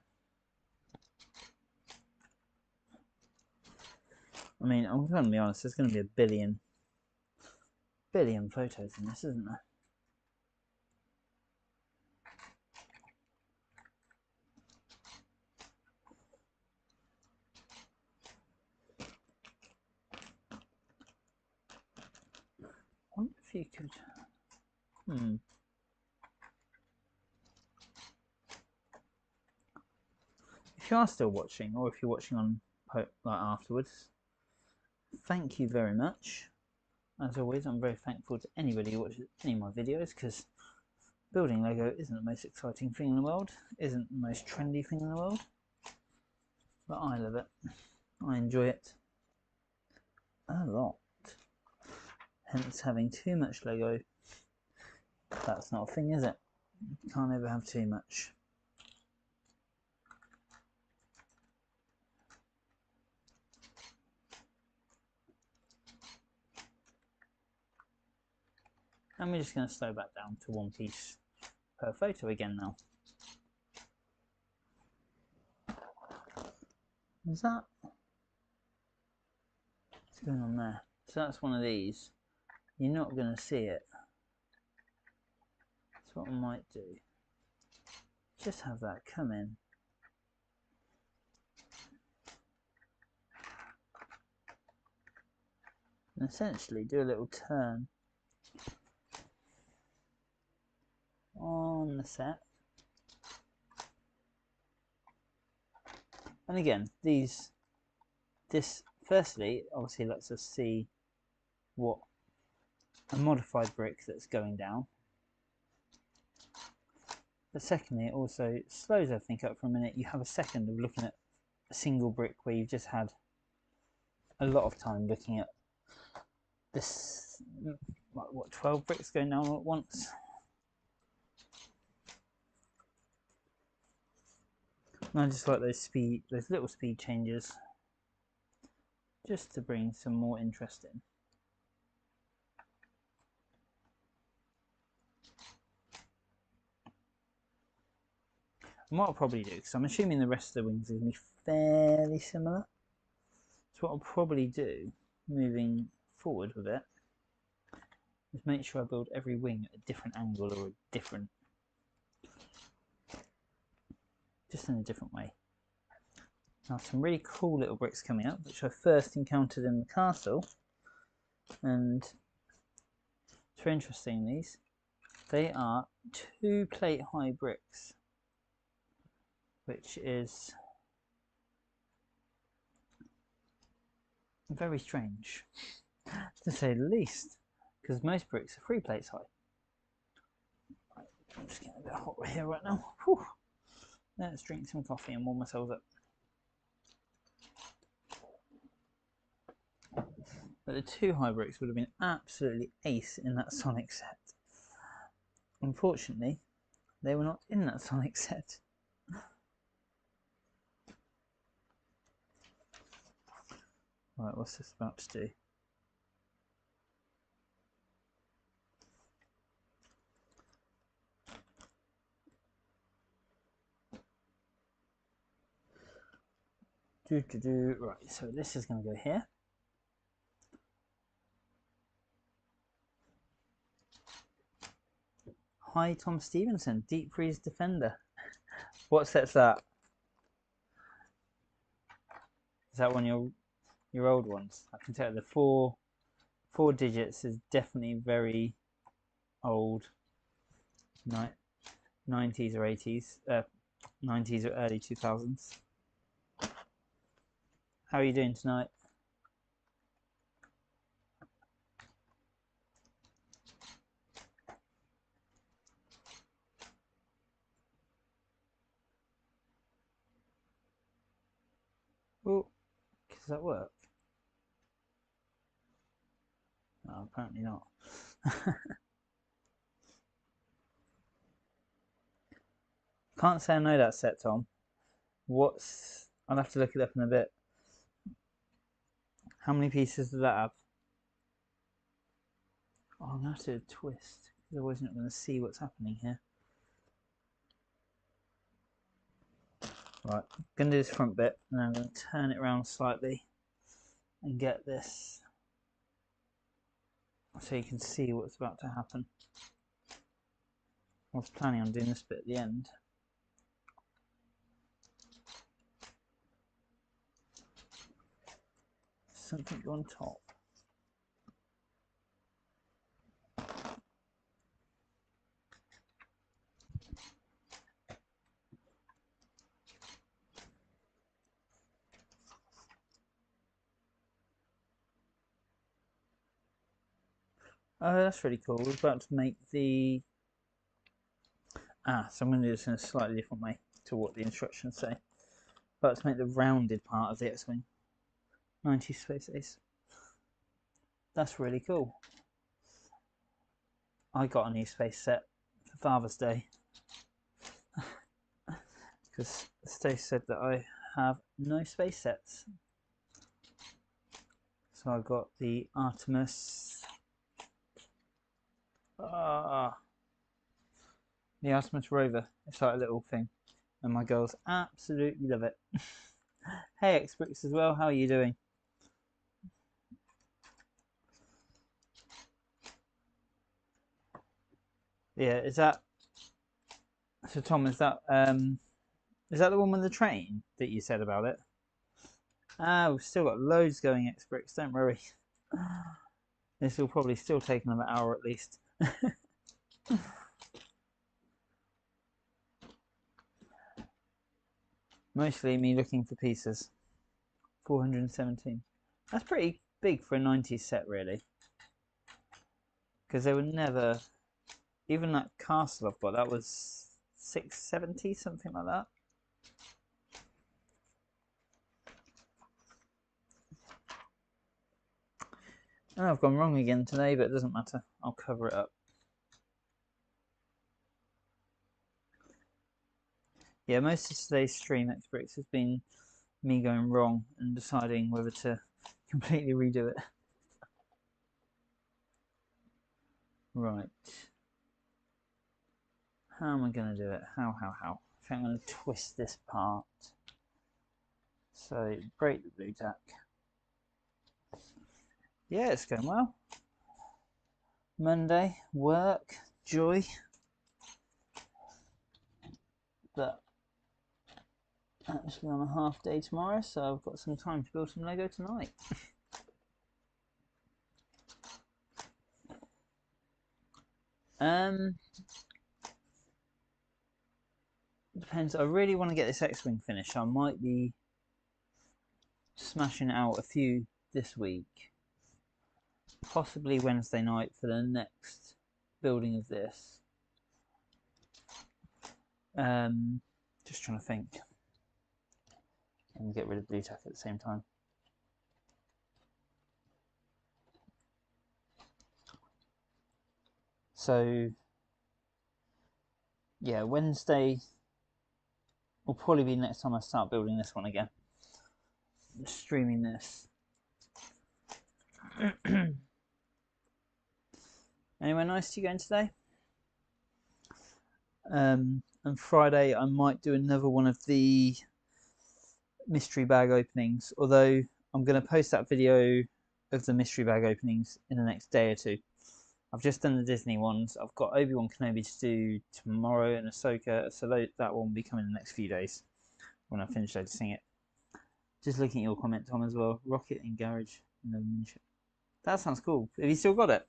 S1: I mean, I'm going to be honest, there's going to be a billion photos in this, isn't there? I wonder if you could... If you are still watching, or if you're watching on like afterwards, thank you very much. As always, I'm very thankful to anybody who watches any of my videos, because building Lego isn't the most exciting thing in the world, isn't the most trendy thing in the world, but I love it. I enjoy it a lot. Hence, having too much Lego, that's not a thing, is it? You can't ever have too much. And we're just going to slow back down to 1 piece per photo again now. Is that? What's going on there? So that's one of these. You're not going to see it. That's what I might do. Just have that come in. And essentially do a little turn on the set. And again, this firstly obviously lets us see what a modified brick that's going down. But secondly, it also slows everything up for a minute. You have a second of looking at a single brick where you've just had a lot of time looking at this, like what, 12 bricks going down all at once. And I just like those little speed changes, just to bring some more interest in. And what I'll probably do, because I'm assuming the rest of the wings are going to be fairly similar, So what I'll probably do, moving forward with it, is make sure I build every wing at a different angle or a different, just in a different way. Now some really cool little bricks coming up, which I first encountered in the castle, and it's very interesting. These, they are 2 plate high bricks, which is very strange, to say the least, because most bricks are 3 plates high. Right, I'm just getting a bit hot here right now. Whew. Let's drink some coffee and warm ourselves up. But the 2 high bricks would have been absolutely ace in that Sonic set. Unfortunately, they were not in that Sonic set. Right, what's this about to do? Right, so this is going to go here. Hi, Tom Stevenson, Deep Freeze Defender. What set's that? Is that one of your old ones? I can tell the four digits is definitely very old. 90s or 80s, 90s or early 2000s. How are you doing tonight? Oh, does that work? No, apparently not. Can't say I know that set, Tom. I'll have to look it up in a bit. How many pieces does that have? Oh, I'm going to have to twist, because otherwise I'm not going to see what's happening here. Right, I'm going to do this front bit, and I'm going to turn it around slightly and get this so you can see what's about to happen. I was planning on doing this bit at the end. Something on top. Oh, that's really cool. We're about to make the... so I'm going to do this in a slightly different way to what the instructions say. About to make the rounded part of the X-Wing. 90 Space Ace. That's really cool. I got a new space set for Father's Day. Because Stace said that I have no space sets. So I got the Artemis... the Artemis rover. It's like a little thing, and my girls absolutely love it. Hey, X-Bricks as well. How are you doing? Yeah, is that so? Tom, is that the one with the train that you said about it? We've still got loads going, X-Bricks. Don't worry. This will probably still take another hour at least. Mostly me looking for pieces. 417. That's pretty big for a 90s set, really. Because they were never... Even that castle I've got, that was 670, something like that. Oh, I've gone wrong again today, but it doesn't matter. I'll cover it up. Yeah, most of today's stream, X-Bricks, has been me going wrong and deciding whether to completely redo it. Right. How am I going to do it? How? I think I'm going to twist this part. So, break the blue tack. Yeah, it's going well. Monday, work, joy. But actually on a half day tomorrow, so I've got some time to build some Lego tonight. Depends. I really want to get this X-Wing finished. I might be smashing out a few this week. Possibly Wednesday night for the next building of this. Just trying to think. And get rid of blue tack at the same time. So yeah, Wednesday will probably be next time I start building this one again. Streaming this. Anywhere nice to you going today? And Friday I might do another one of the mystery bag openings, although I'm going to post that video of the mystery bag openings in the next day or two. I've just done the Disney ones. I've got Obi-Wan Kenobi to do tomorrow and Ahsoka, so that one will be coming in the next few days when I finish editing it. Just looking at your comment, Tom, as well. Rocket in garage. No miniature. That sounds cool. Have you still got it?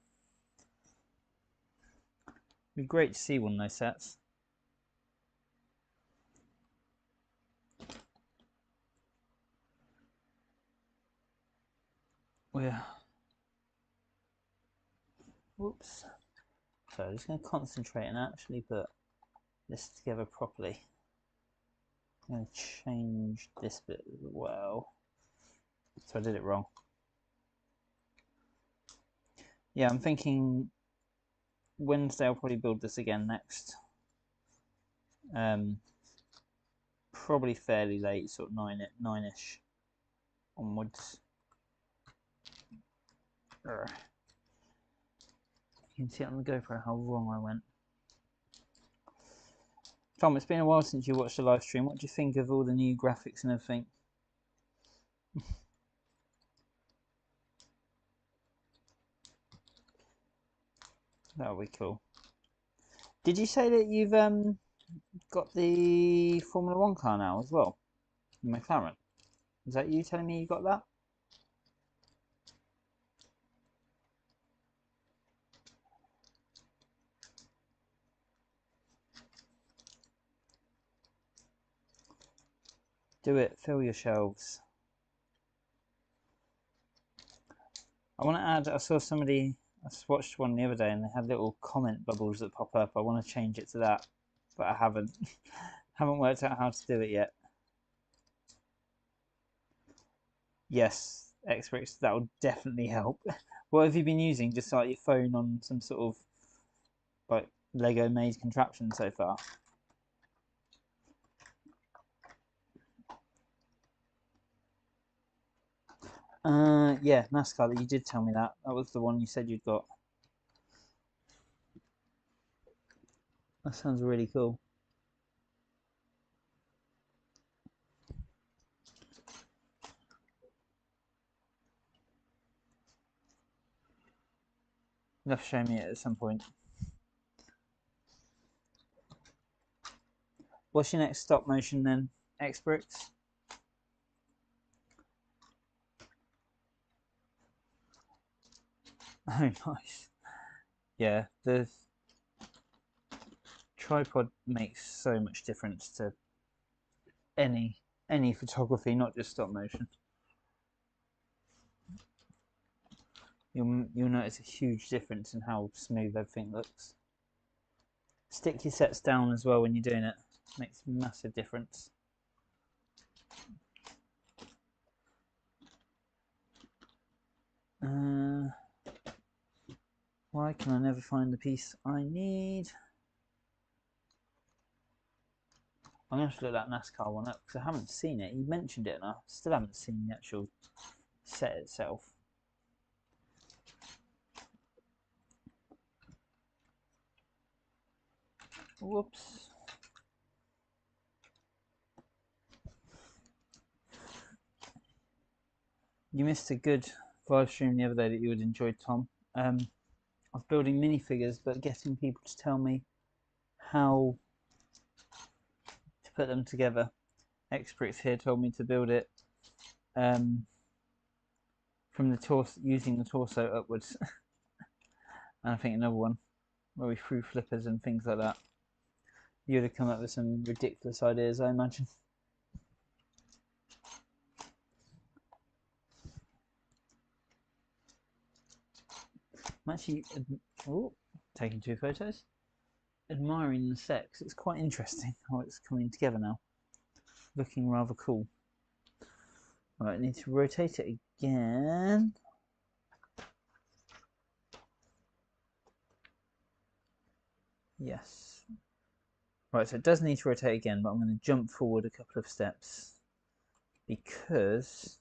S1: It'd be great to see one of those sets. Yeah. Whoops. So I'm just going to concentrate and actually put this together properly. I'm going to change this bit as well. So I did it wrong. Yeah, I'm thinking Wednesday I'll probably build this again next. Probably fairly late, sort of nine-ish onwards. You can see it on the GoPro how wrong I went. Tom, it's been a while since you watched the live stream. What do you think of all the new graphics and everything? That'll be cool. Did you say that you've got the Formula 1 car now as well? The McLaren? Is that you telling me you got that? Do it. Fill your shelves. I want to add, I saw somebody, I just watched one the other day and they had little comment bubbles that pop up. I want to change it to that, but I haven't. Haven't worked out how to do it yet. Yes, X-Bricks, that will definitely help. What have you been using? Just like your phone on some sort of like Lego made contraption so far? Yeah, NASCAR, you did tell me that. That was the one you said you'd got. That sounds really cool. You'll have to show me it at some point. What's your next stop motion then? X-Bricks? Oh, nice. Yeah, the tripod makes so much difference to any photography, not just stop motion. You'll notice a huge difference in how smooth everything looks. Stick your sets down as well when you're doing it. Makes a massive difference. Why can I never find the piece I need? I'm going to have to look that NASCAR one up because I haven't seen it. You mentioned it and I still haven't seen the actual set itself. Whoops. You missed a good live stream the other day that you would enjoy, Tom. I was building minifigures, but getting people to tell me how to put them together. Experts here told me to build it from the torso, using the torso upwards. And I think another one where we threw flippers and things like that. You'd have come up with some ridiculous ideas, I imagine. I'm actually taking 2 photos, admiring the sex. It's quite interesting how it's coming together now, looking rather cool. Right, I need to rotate it again. Yes. Right, so it does need to rotate again, but I'm going to jump forward a couple of steps because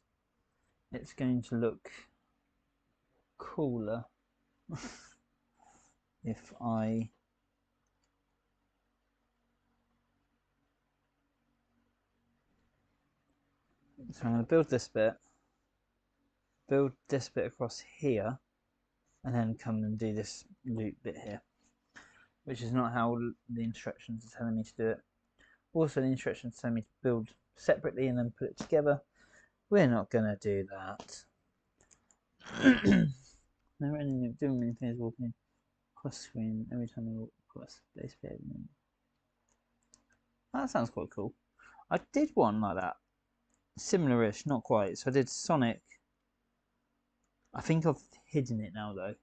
S1: it's going to look cooler if I so I'm going to build this bit across here, and then come and do this loop bit here, which is not how the instructions are telling me to do it. Also, the instructions tell me to build separately and then put it together. We're not going to do that. Never ending up doing many things walking across screen every time I walk across base bit. That sounds quite cool. I did one like that, similar-ish, not quite. So I did Sonic. I think I've hidden it now though.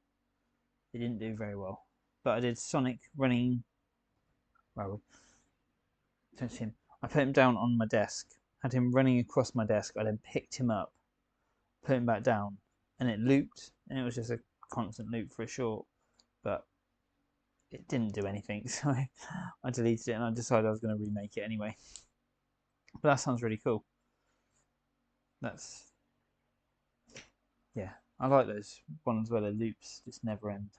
S1: It didn't do very well, but I did Sonic running. Well, don't see him. I put him down on my desk, had him running across my desk. I then picked him up, put him back down, and it looped, and it was just a constant loop for a short, but it didn't do anything, so I deleted it and I decided I was going to remake it anyway. But that sounds really cool. Yeah, I like those ones where the loops just never end.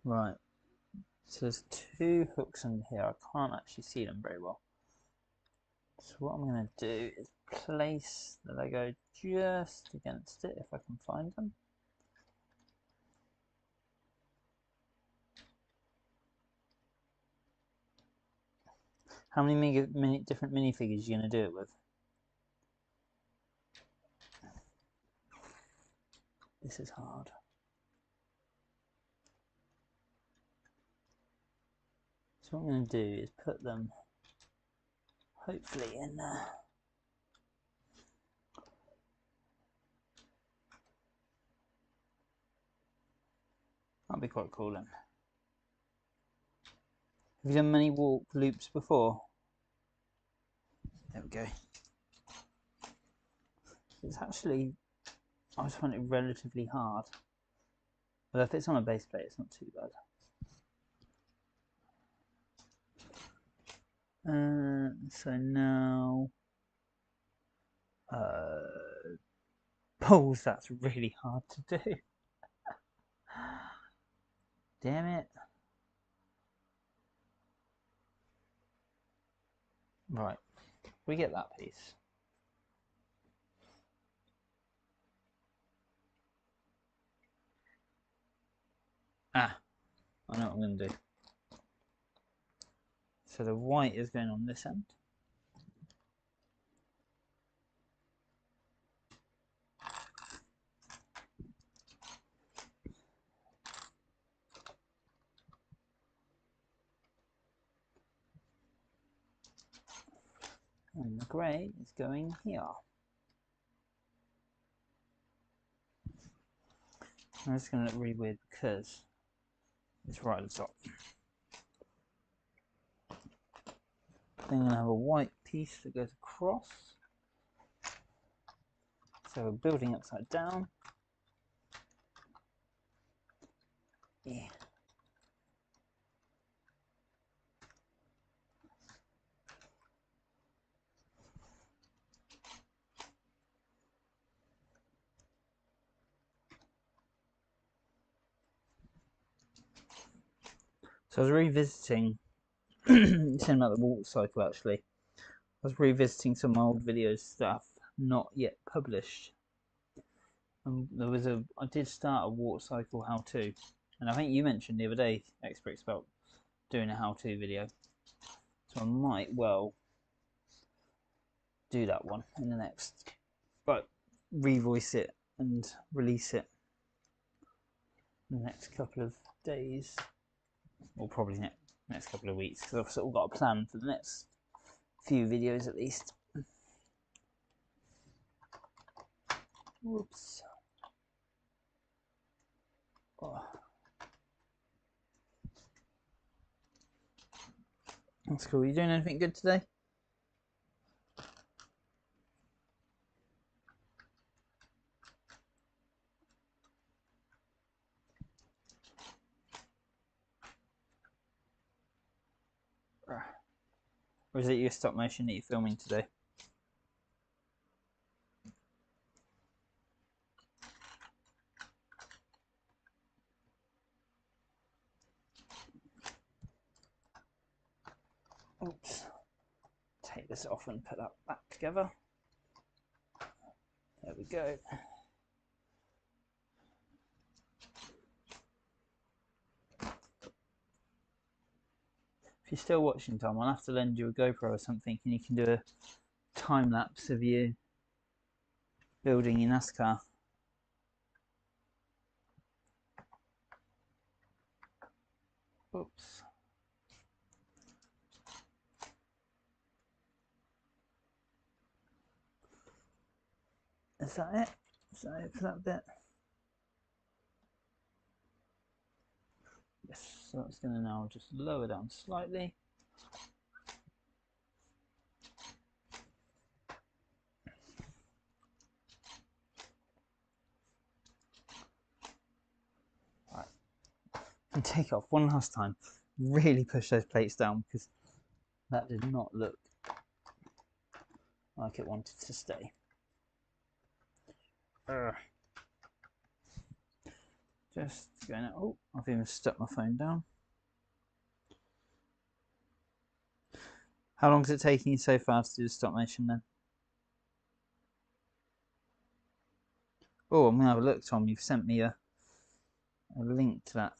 S1: Right, so there's 2 hooks in here. I can't actually see them very well. So what I'm going to do is place the Lego just against it, if I can find them. How many different minifigures are you going to do it with? This is hard. So what I'm going to do is put them hopefully in there. That'll be quite cool then. Have you done many warp loops before? There we go. It's actually, I just find it relatively hard. But if it's on a base plate, it's not too bad. So now, poles, that's really hard to do. Damn it. Right, we get that piece. I know what I'm going to do. So the white is going on this end. And the grey is going here. And it's going to look really weird because it's right at the top. Then I'm going to have a white piece that goes across. So we're building upside down. Yeah. So I was revisiting saying about the water cycle actually, was revisiting some old videos that I've not yet published. I did start a water cycle how-to, and I think you mentioned the other day, Experts, about doing a how-to video. So I might well do that one in the next, but revoice it and release it in the next couple of days, or probably next couple of weeks, because I've sort of got a plan for the next few videos at least. Whoops. Oh. That's cool. You doing anything good today? Or is it your stop motion that you're filming today? Oops. Take this off and put that back together. There we go. If you're still watching, Tom, I'll have to lend you a GoPro or something, and you can do a time lapse of you building your NASCAR. Oops. Is that it? Is that it for that bit? Yes, so that's going to now just lower down slightly. Right. And take off one last time. Really push those plates down, because that did not look like it wanted to stay. Just going out. Oh, I've even stuck my phone down. How long is it taking you so far to do the stop motion then? Oh, I'm going to have a look, Tom. You've sent me a link to that.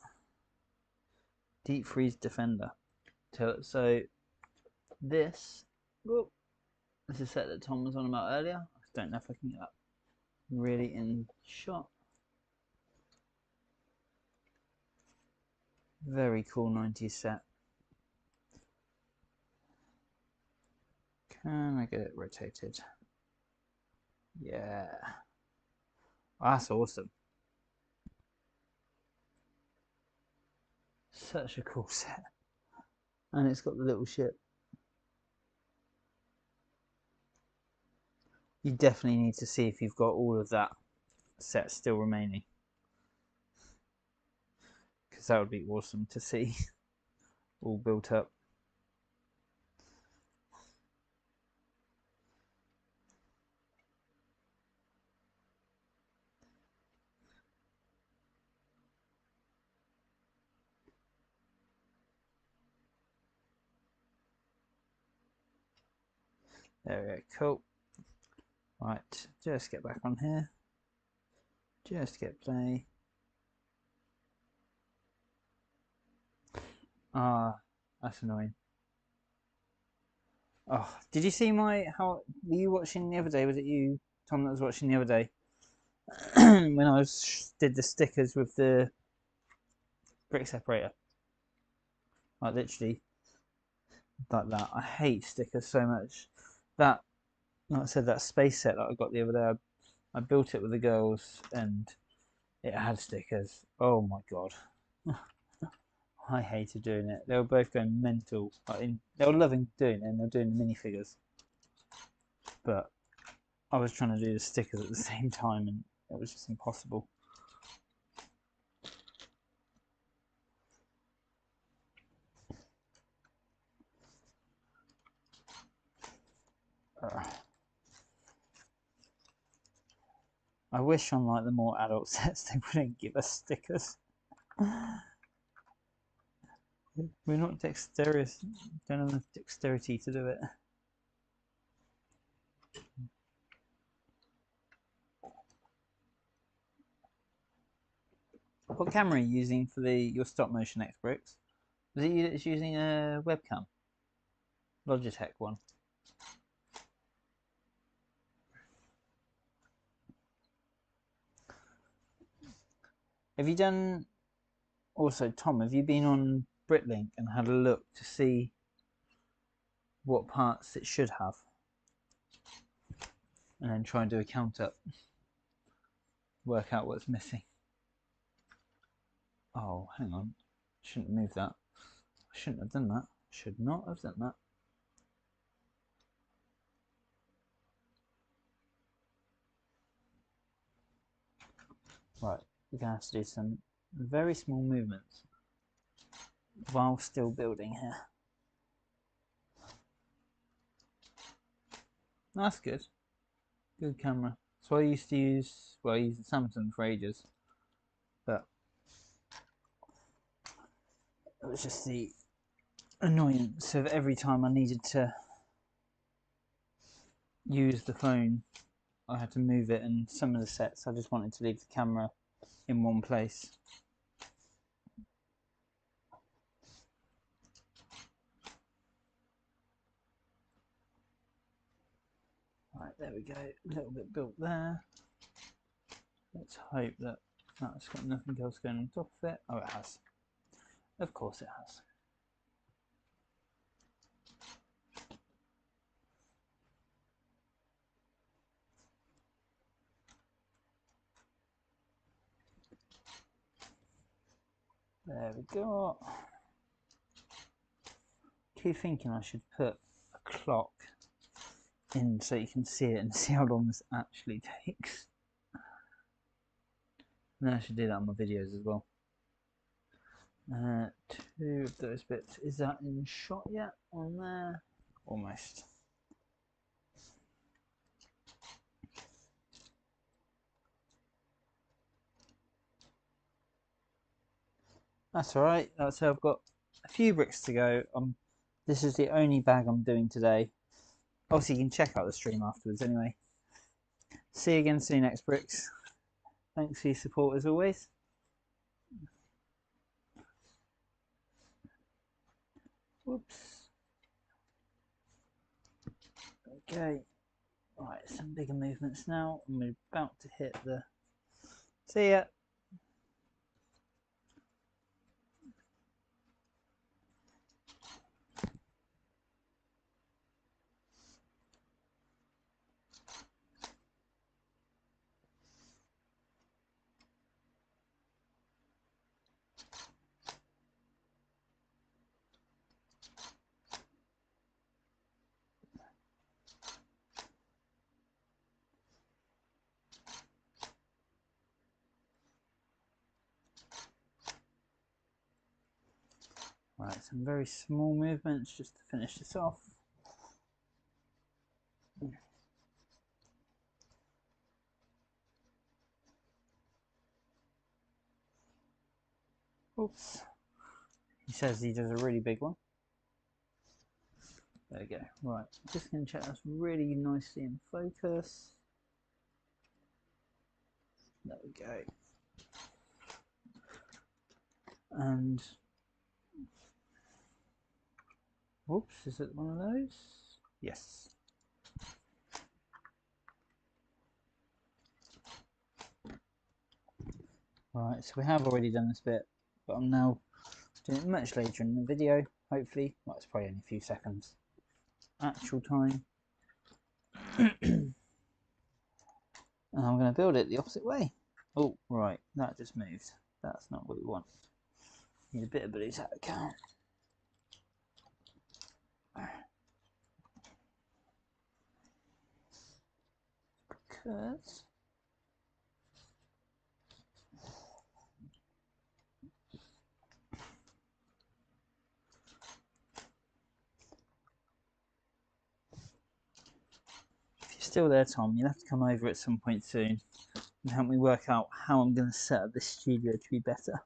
S1: Deep Freeze Defender. So this is a set that Tom was on about earlier. I don't know if I can get that really in shot. Very cool 90s set. Can I get it rotated? Yeah. Oh, that's awesome. Such a cool set. And it's got the little ship. You definitely need to see if you've got all of that set still remaining, because that would be awesome to see all built up. There we go, cool. Right, just get back on here. Just get play. Ah, that's annoying. Oh, did you see how were you watching the other day? Was it you, Tom, that was watching the other day? When I did the stickers with the brick separator. Like literally like that. I hate stickers so much. That, like I said, that space set that I got the other day, I built it with the girls and it had stickers. Oh my god. I hated doing it. They were both going mental. They were loving doing it, and they were doing the minifigures. But I was trying to do the stickers at the same time, and it was just impossible. I wish on like the more adult sets they wouldn't give us stickers. We're not dexterous. Don't have enough dexterity to do it. What camera are you using for your stop motion X-Bricks? Was it you that's using a webcam? Logitech one. Have you done, also Tom, have you been on Britlink and had a look to see what parts it should have? And then try and do a count up. Work out what's missing. Oh, hang on. Shouldn't have moved that. I shouldn't have done that. Should not have done that. Right, we're going to have to do some very small movements while still building here. That's good. Good camera. So I used to use, well, I used the Samsung for ages, but it was just the annoyance of every time I needed to use the phone, I had to move it, and some of the sets I just wanted to leave the camera in one place. Right, there we go, a little bit built there. Let's hope that that's got nothing else going on top of it. Oh, it has. Of course it has. There we go. Keep thinking I should put a clock in so you can see it and see how long this actually takes. And I should do that on my videos as well. Two of those bits. Is that in shot yet on there? Almost. That's alright. So I've got a few bricks to go. This is the only bag I'm doing today. Obviously you can check out the stream afterwards anyway. See you again soon, X-Bricks. Thanks for your support as always. Whoops. Okay. Right, some bigger movements now, and we're about to hit the... See ya! Right, some very small movements just to finish this off. Oops. He says he does a really big one. There we go. Right, just going to check that's really nicely in focus. There we go. And whoops, is it one of those? Yes. Right, so we have already done this bit, but I'm now doing it much later in the video, hopefully. Well, it's probably only a few seconds. Actual time. And I'm going to build it the opposite way. Oh, right, that just moved. That's not what we want. Need a bit of blue tack. Because if you're still there, Tom, you'll have to come over at some point soon and help me work out how I'm going to set up this studio to be better.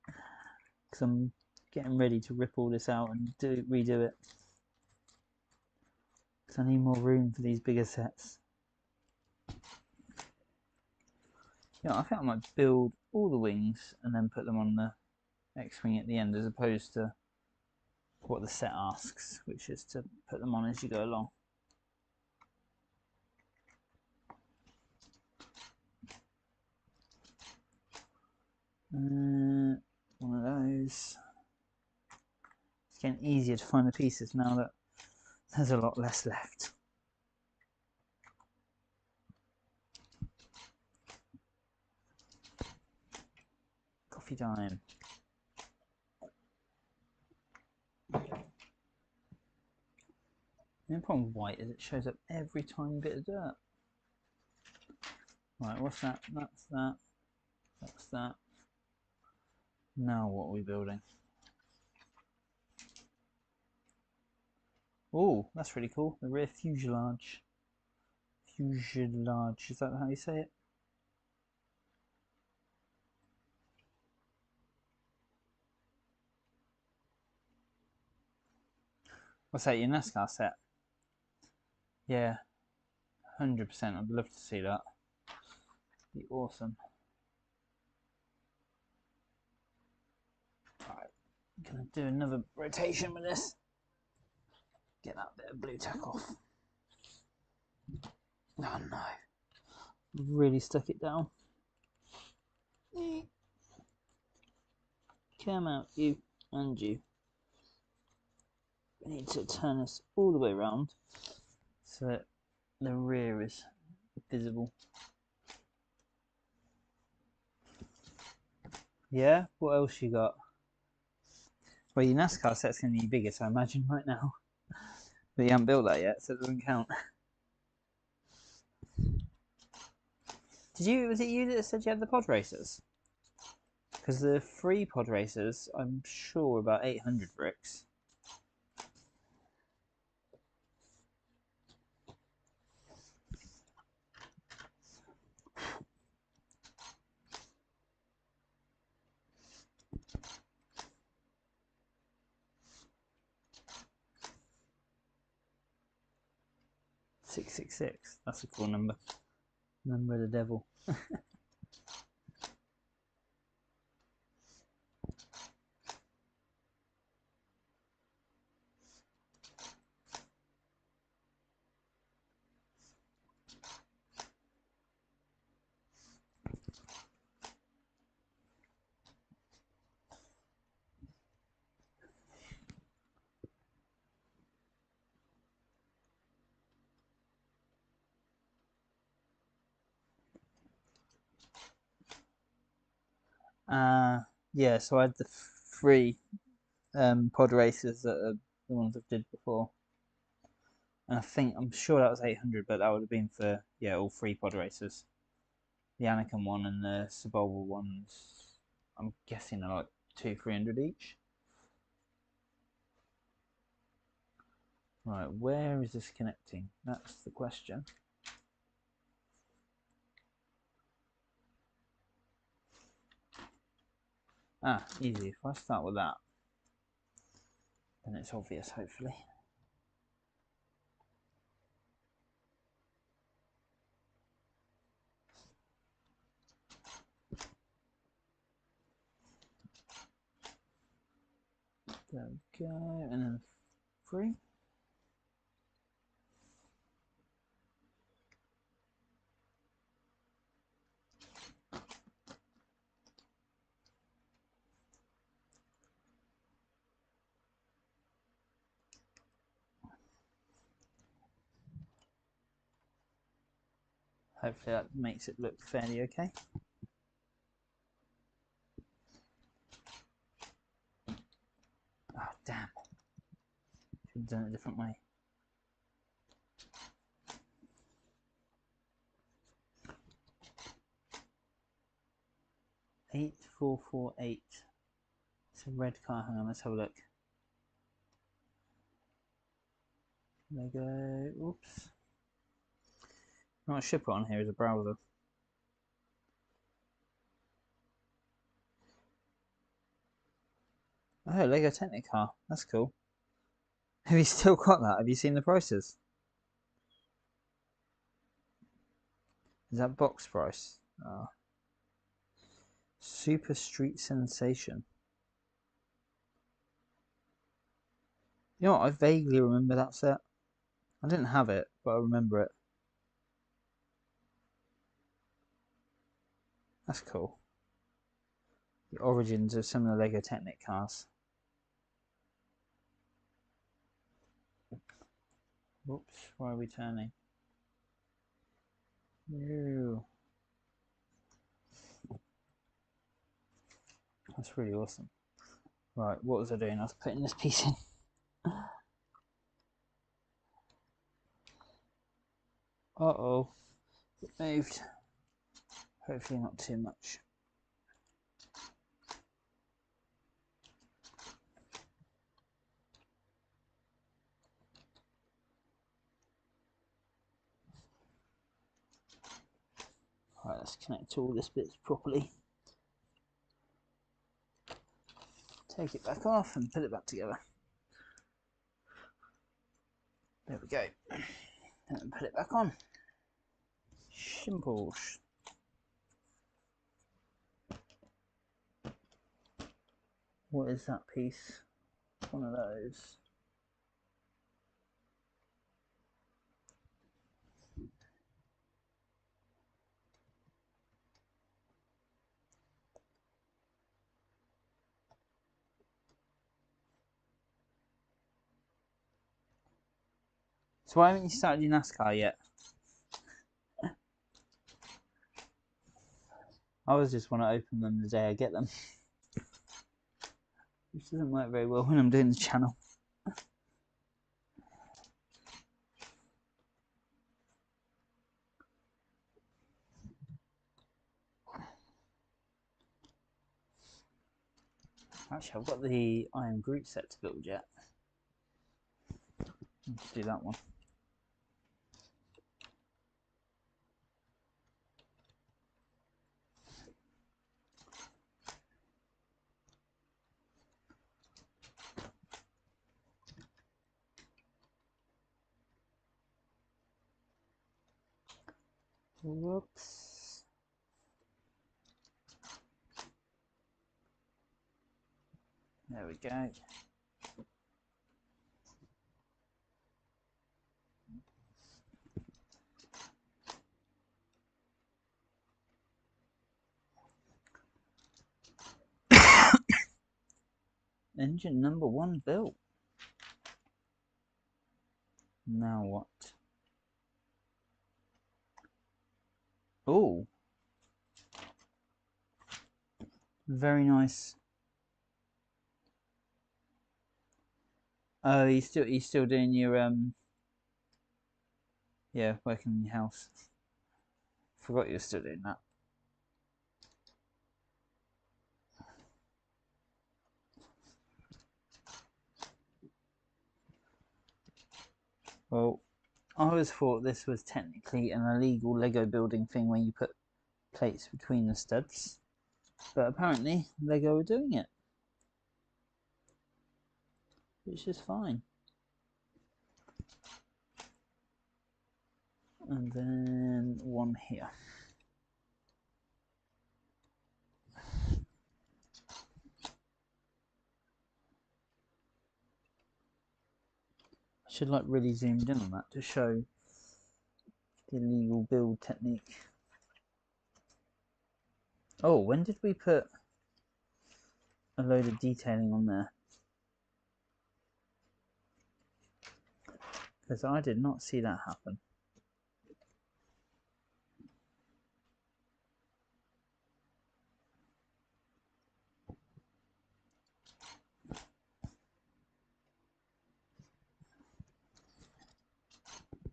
S1: Because I'm getting ready to rip all this out and redo it. Because I need more room for these bigger sets. You know, I think I might build all the wings and then put them on the X-Wing at the end, as opposed to what the set asks, which is to put them on as you go along. One of those. It's getting easier to find the pieces now that there's a lot less left. Coffee time. The problem with white is it shows up every tiny bit of dirt. Right, what's that? That's that. That's that. Now what are we building? Oh, that's really cool. The rear fuselage. Fuselage, is that how you say it? What's that, your NASCAR set? Yeah, 100%. I'd love to see that. Be awesome. Alright, I'm gonna do another rotation with this. Get that bit of blue tack off. Oh no. Really stuck it down. Come out, you and you. We need to turn this all the way around so that the rear is visible. Yeah, what else you got? Well, your NASCAR set's going to be bigger, so I imagine right now. But you haven't built that yet, so it doesn't count. Was it you that said you had the pod racers? Because the free pod racers, I'm sure, about 800 bricks. .666. That's a cool number. Number of the devil. Yeah, so I had the free pod racers that are the ones I did before. And I'm sure that was 800, but that would have been for, yeah, all three pod racers. The Anakin one and the Sebulba ones, I'm guessing are like 200-300 each. Right, where is this connecting? That's the question. Ah, easy. If I start with that, then it's obvious, hopefully. There we go, and then 3. Hopefully that makes it look fairly okay. Oh, damn. Should have done it a different way. Eight, 4, 4, 8. It's a red car. Hang on, let's have a look. There we go. Oops. What I should put on here is a browser. Oh, Lego Technicar. That's cool. Have you still got that? Have you seen the prices? Is that box price? Oh. Super Street Sensation. You know what? I vaguely remember that set. I didn't have it, but I remember it. That's cool. The origins of some of the Lego Technic cars. Whoops, why are we turning? Ew. That's really awesome. Right, what was I doing? I was putting this piece in. Uh-oh. It moved. Hopefully not too much. Right, let's connect all this bits properly. Take it back off and put it back together. There we go. And put it back on. Simple. What is that piece? One of those. So why haven't you started your NASCAR yet? I always just want to open them the day I get them. Which doesn't work very well when I'm doing the channel. Actually, I've got the Iron Groot set to build yet. Let's do that one. Whoops. There we go. Engine number 1 built. Now what? Oh, very nice. Oh, he's still doing your yeah, working in your house. Forgot you were still doing that. Well, I always thought this was technically an illegal Lego building thing where you put plates between the studs, but apparently Lego are doing it, which is fine. And then one here. I should like really zoomed in on that to show the illegal build technique. Oh, when did we put a load of detailing on there? Because I did not see that happen.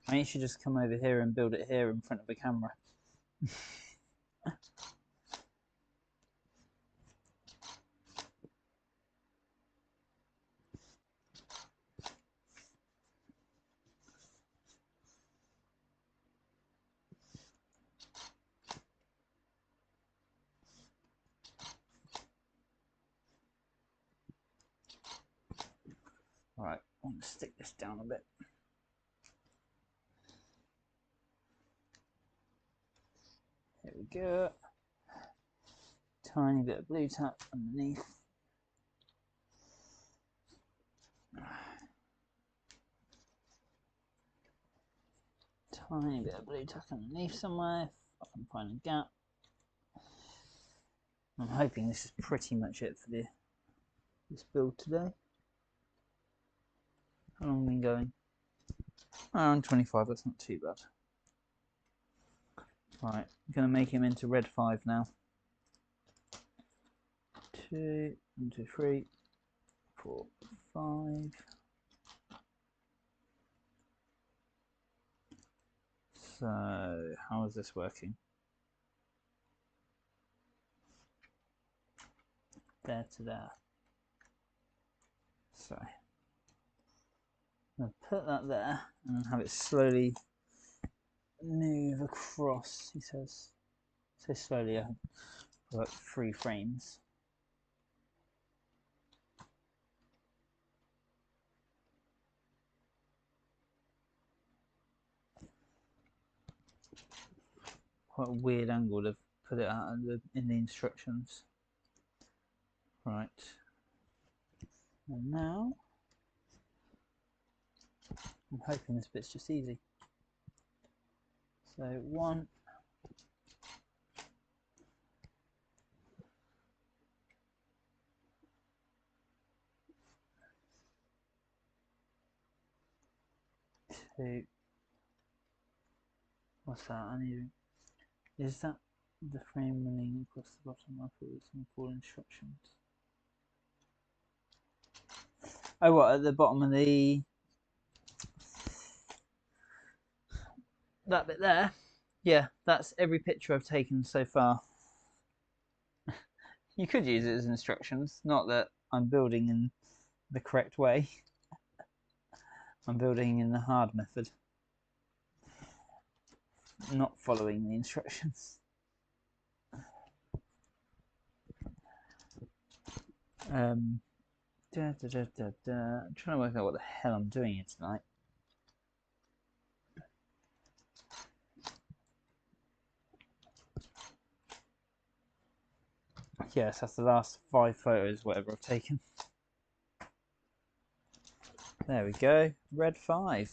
S1: I should just come over here and build it here in front of the camera. Alright, I want to stick this down a bit. Here we go. tiny bit of blue tack underneath. Tiny bit of blue tack underneath somewhere, if I can find a gap. I'm hoping this is pretty much it for this build today. How long have we been going? Around 25, that's not too bad. Right, I'm going to make him into red 5 now. 2, 1, 2, 3, 4, 5. So, how is this working? There to there. So, I'm going to put that there and have it slowly move across, he says. So slowly, I work 3 frames. Quite a weird angle to put it out in the instructions. Right. And now, I'm hoping this bit's just easy. So 1, 2. What's that? I need. Is that the frame running across the bottom? I thought it was some full instructions. Oh, what, at the bottom of that bit there? Yeah, that's every picture I've taken so far. You could use it as instructions, not that I'm building in the correct way. I'm building in the hard method, not following the instructions. I'm trying to work out what the hell I'm doing here tonight. Yes, that's the last 5 photos, whatever I've taken. There we go, red 5.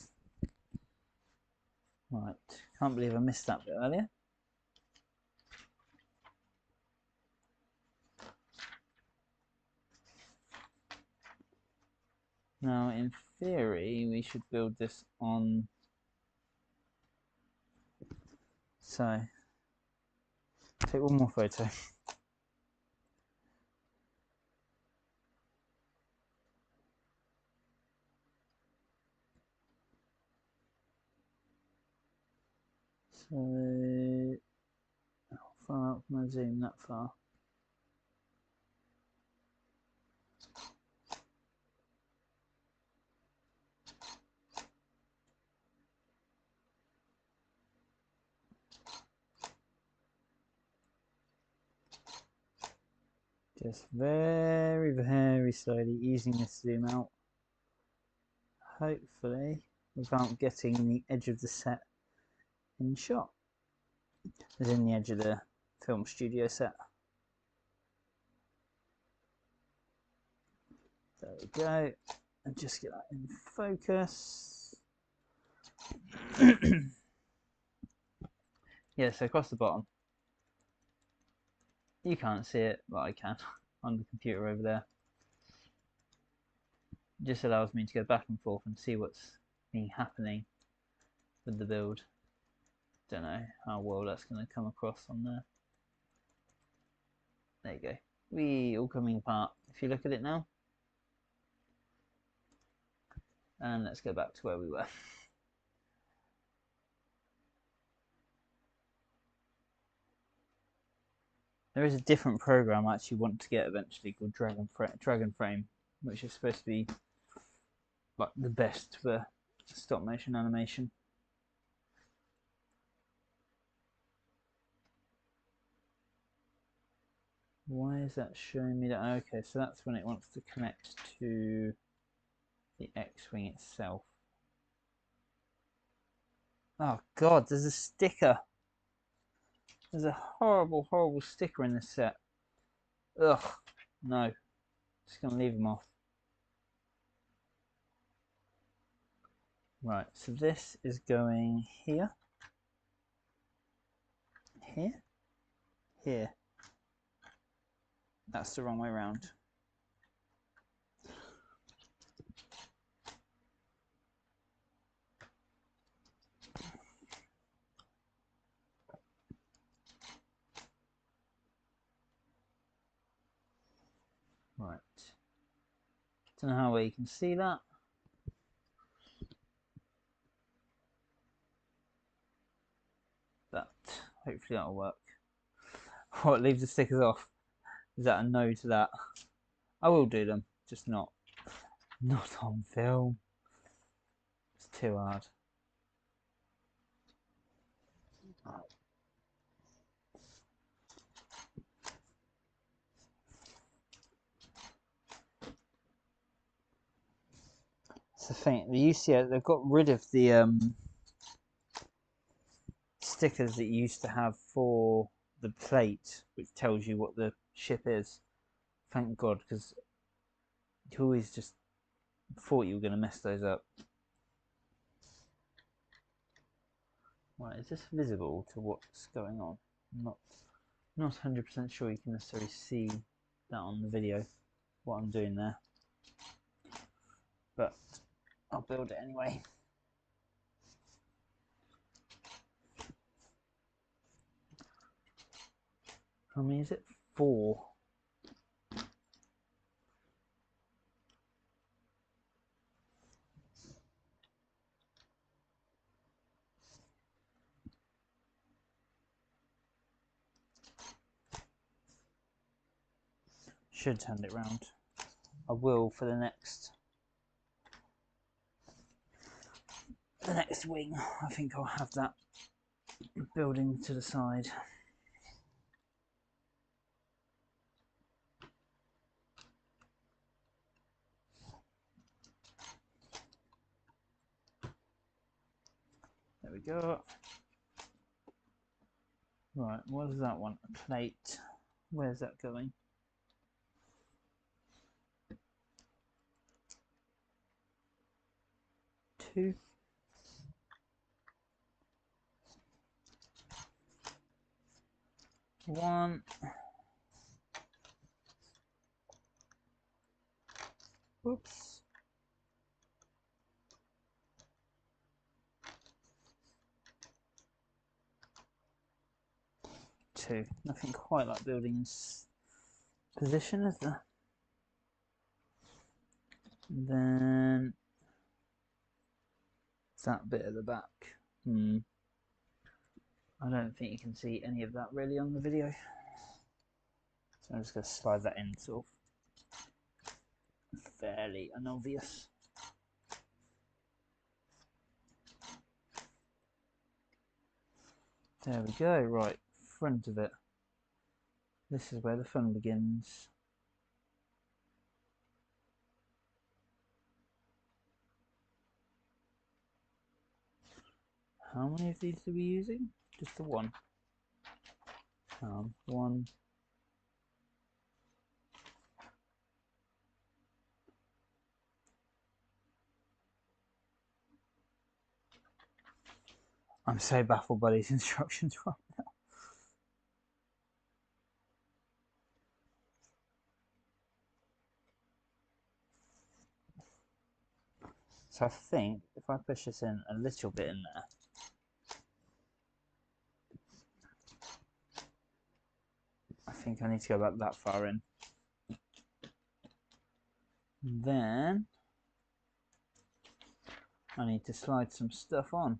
S1: Right, can't believe I missed that bit earlier. Now, in theory, we should build this on. So, take one more photo. So, how far up can I zoom that far? Just very, very slowly easing this zoom out. Hopefully, without getting the edge of the set in shot. As in the edge of the film studio set. There we go. And just get that in focus. Yeah, so across the bottom. You can't see it, but I can on the computer over there. It just allows me to go back and forth and see what's been happening with the build. Don't know how well that's going to come across on there. There you go. We all coming apart. If you look at it now. And let's go back to where we were. There is a different program I actually want to get eventually called Dragon Frame, which is supposed to be like the best for stop motion animation. Why is that showing me that? Okay, so that's when it wants to connect to the X-Wing itself. Oh god, there's a sticker. There's a horrible, horrible sticker in this set. Ugh, no. Just going to leave them off. Right, so this is going here. Here. Here. That's the wrong way around. Right. Don't know how well you can see that. But hopefully that'll work. What, leave the stickers off? Is that a no to that? I will do them, just not on film. It's too hard. It's the thing, the UCS, they've got rid of the stickers that you used to have for the plate, which tells you what the ship is. Thank God, because you always just thought you were going to mess those up. Right, is this visible to what's going on? I'm not 100% sure you can necessarily see that on the video, what I'm doing there. But I'll build it anyway. How many is it? 4. Should turn it round. I will for the next wing. I think I'll have that building to the side. There we go. Right, what does that want? A plate. Where's that going? Two. One. Oops. 2. Nothing quite like building in position, is there? And then that bit at the back. I don't think you can see any of that really on the video. So I'm just going to slide that in sort of fairly unobvious. There we go, right, front of it. This is where the fun begins. How many of these are we using? Just the one. One. I'm so baffled by these instructions right now. So I think if I push this in a little bit in there, I think I need to go about that far in. Then I need to slide some stuff on.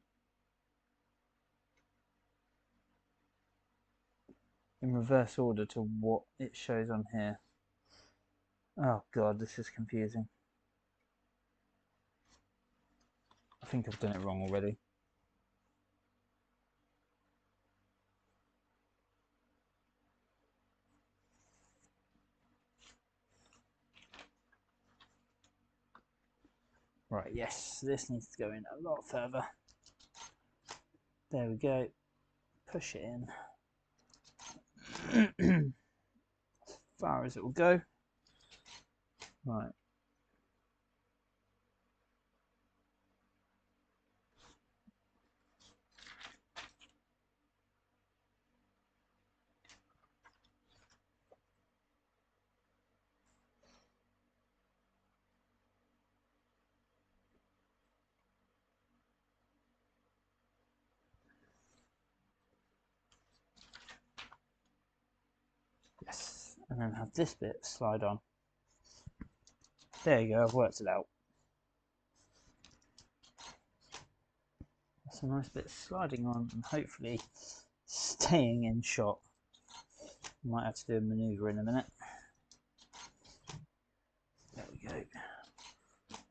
S1: In reverse order to what it shows on here. Oh god, this is confusing. I think I've done it wrong already. Right, yes, this needs to go in a lot further. There we go. Push it in. far as it will go. Right. Yes, and then have this bit slide on. There you go, I've worked it out. That's a nice bit sliding on and hopefully staying in shot. Might have to do a manoeuvre in a minute. There we go.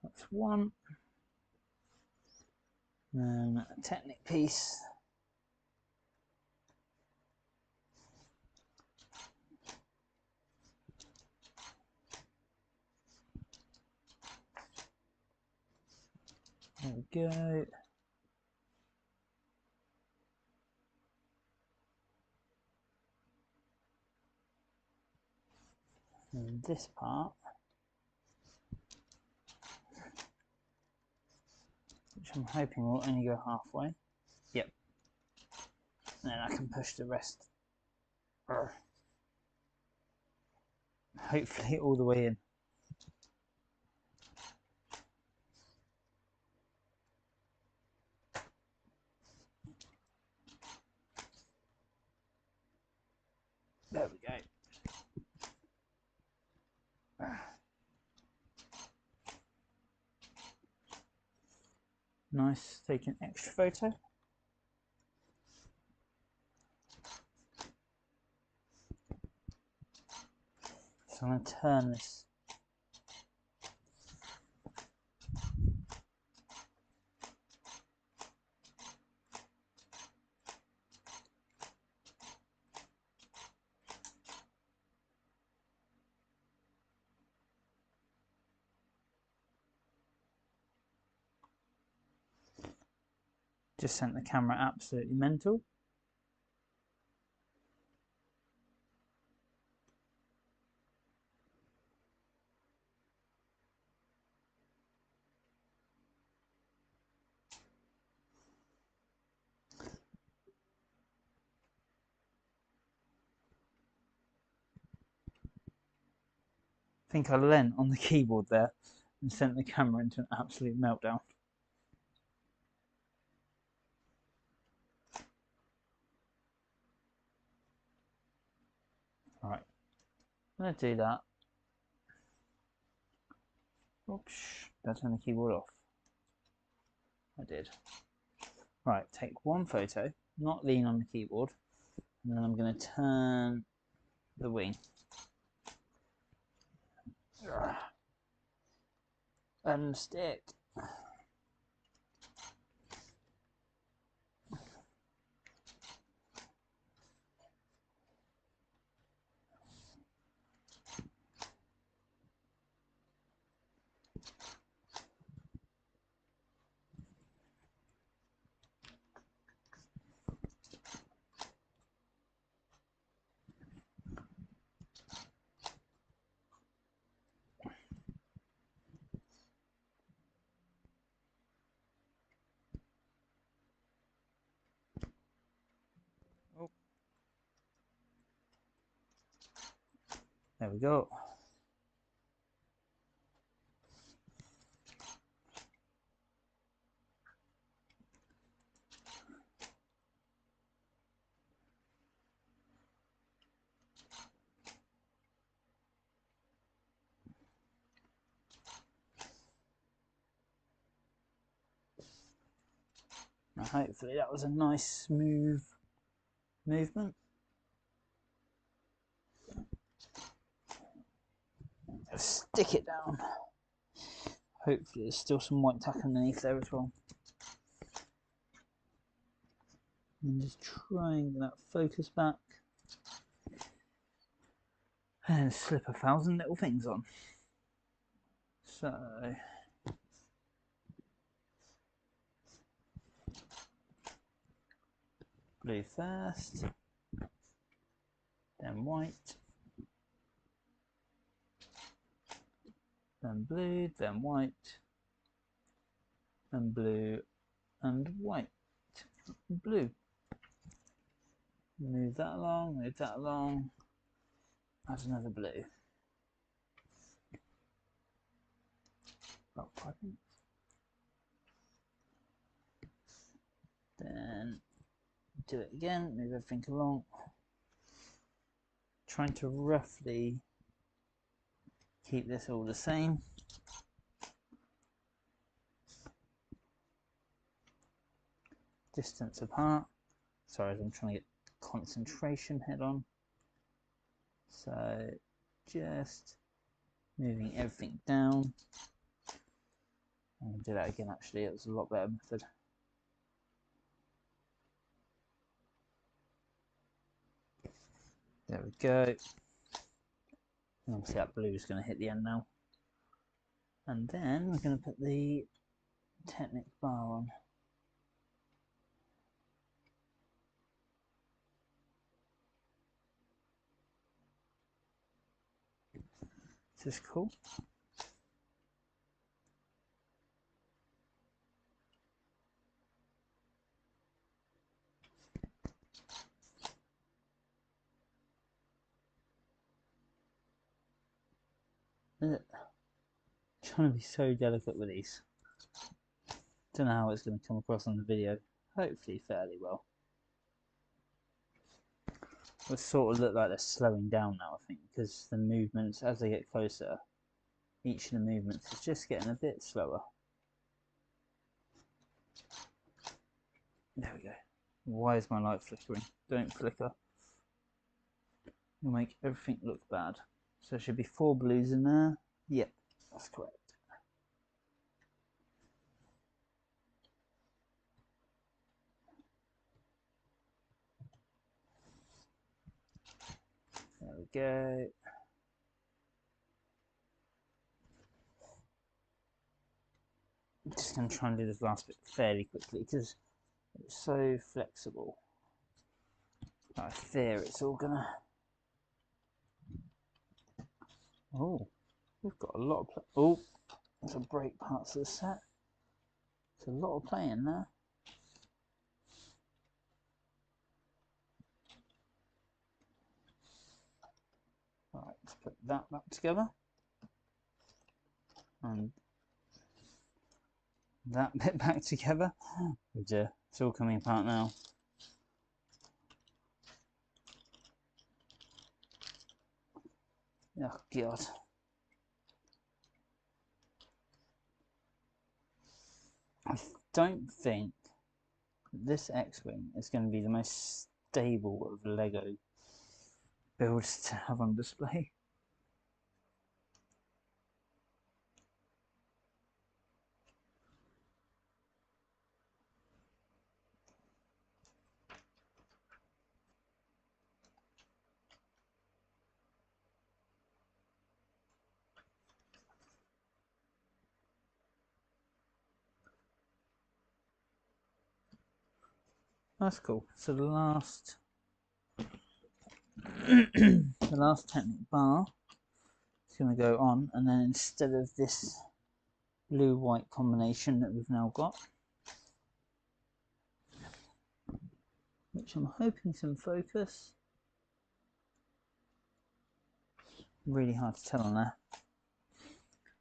S1: That's one. Then a Technic piece. There we go. And this part, which I'm hoping will only go halfway. Yep. And then I can push the rest. Hopefully all the way in. There we go. Nice, take an extra photo. So I'm going to turn this. Just sent the camera absolutely mental. I think I leant on the keyboard there and sent the camera into an absolute meltdown. Right, I'm going to do that. Oops, did I turn the keyboard off? I did. Right, take one photo, not lean on the keyboard, and then I'm going to turn the wing. And stick. There we go. Now hopefully that was a nice smooth movement. Just stick it down. Hopefully there's still some white tack underneath there as well. And just trying that focus back. And slip 1,000 little things on. So blue first, then white. then blue, then white, then blue and white, blue. Move that along, add another blue. About 5 minutes. Then do it again, move everything along. Trying to roughly keep this all the same. Distance apart. Sorry, I'm trying to get concentration head on. So just moving everything down. I'm going to do that again actually, it was a lot better method. There we go. And obviously that blue is going to hit the end now. And then we're going to put the Technic bar on. Is this cool? Trying to be so delicate with these. Don't know how it's going to come across on the video. Hopefully fairly well. It'll sort of look like they're slowing down now, I think, because the movements, as they get closer, each of the movements is just getting a bit slower. There we go. Why is my light flickering? Don't flicker. You'll make everything look bad. So there should be 4 blues in there. Yep, that's correct. There we go. I'm just going to try and do this last bit fairly quickly because it's so flexible. I fear it's all gonna. Oh, we've got a lot of play. Oh, there's a break parts of the set. There's a lot of play in there. Right, let's put that back together. And that bit back together. Oh dear, it's all coming apart now. Oh god. I don't think this X-Wing is going to be the most stable of Lego builds to have on display. That's cool. So the last the last Technic bar is going to go on, and then instead of this blue-white combination that we've now got, which I'm hoping is in focus. Really hard to tell on there.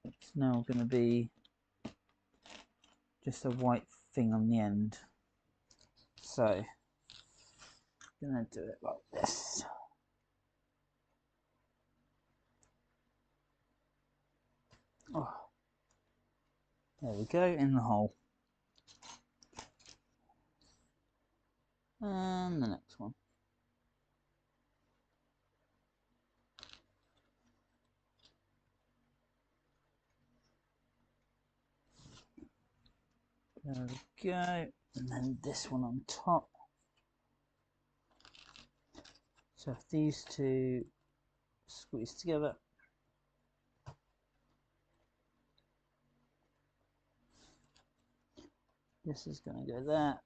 S1: It's now going to be just a white thing on the end. So, I'm going to do it like this. Oh, there we go, in the hole. And the next one. There we go. And then this one on top. So if these two squeeze together, this is going to go there.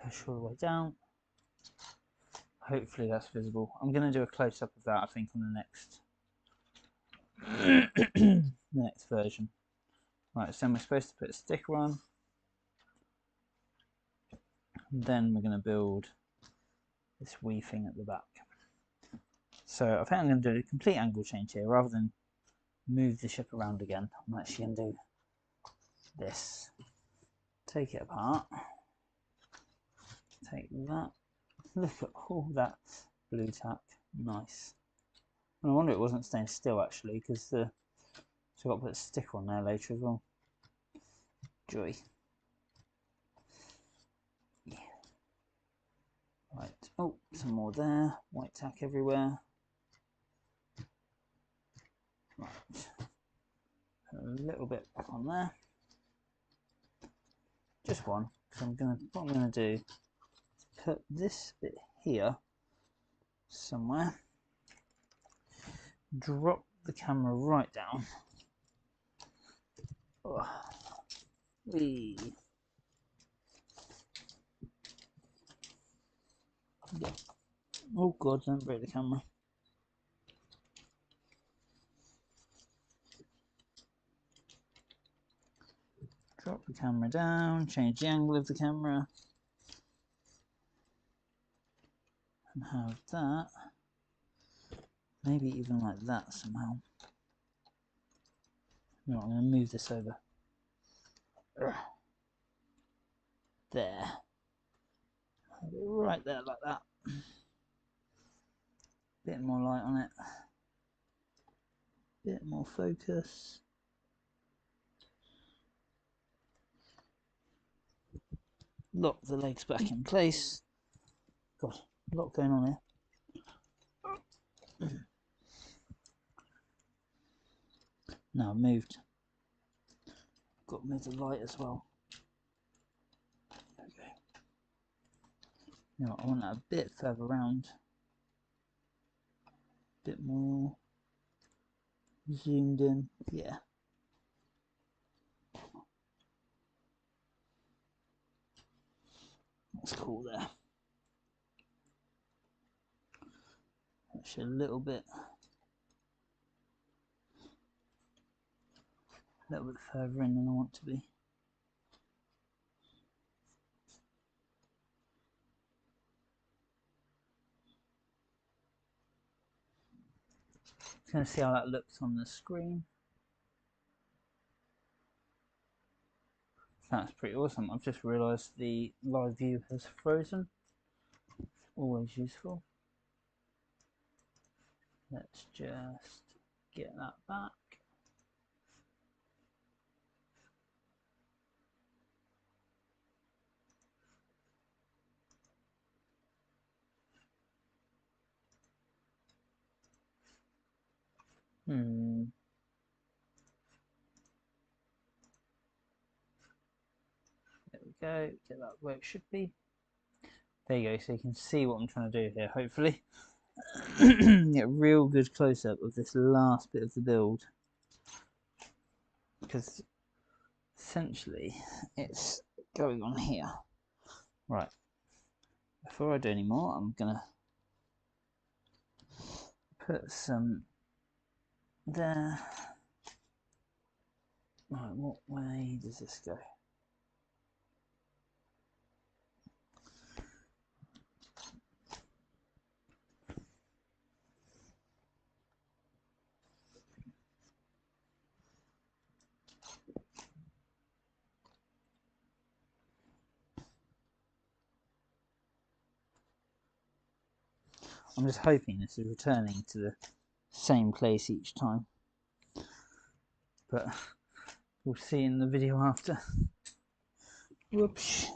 S1: Push all the way down. Hopefully that's visible. I'm going to do a close-up of that, I think, on the next version. Right, so we're supposed to put a sticker on. And then we're going to build this wee thing at the back. So I think I'm going to do a complete angle change here. Rather than move the ship around again, I'm actually going to do this. Take it apart. Take that. Look at all that blue tack. Nice. And I wonder it wasn't staying still actually, because so I've got to put a sticker on there later as well. Joy. Yeah. Right. Oh, some more there. White tack everywhere. Right. Put a little bit back on there. Just one. So what I'm gonna do is put this bit here somewhere. Drop the camera right down. Oh. Whee. Yeah. Oh god, don't break the camera. Drop the camera down, change the angle of the camera, and have that, maybe even like that somehow. No, I'm going to move this over. There. Right there, like that. Bit more light on it. Bit more focus. Lock the legs back in place. God, a lot going on here. Now I've moved. Got to move the light as well. There we go. Now I want that a bit further around. A bit more zoomed in. Yeah. That's cool there. Actually a little bit further in than I want to be. Just going to see how that looks on the screen. That's pretty awesome. I've just realised the live view has frozen. Always useful. Let's just get that back. There we go. Get that where it should be. There you go. So you can see what I'm trying to do here. Hopefully, get a real good close up of this last bit of the build, because essentially it's going on here. Right. Before I do any more, I'm gonna put some there. Right, what way does this go? I'm just hoping this is returning to the same place each time, but we'll see in the video after. Whoops.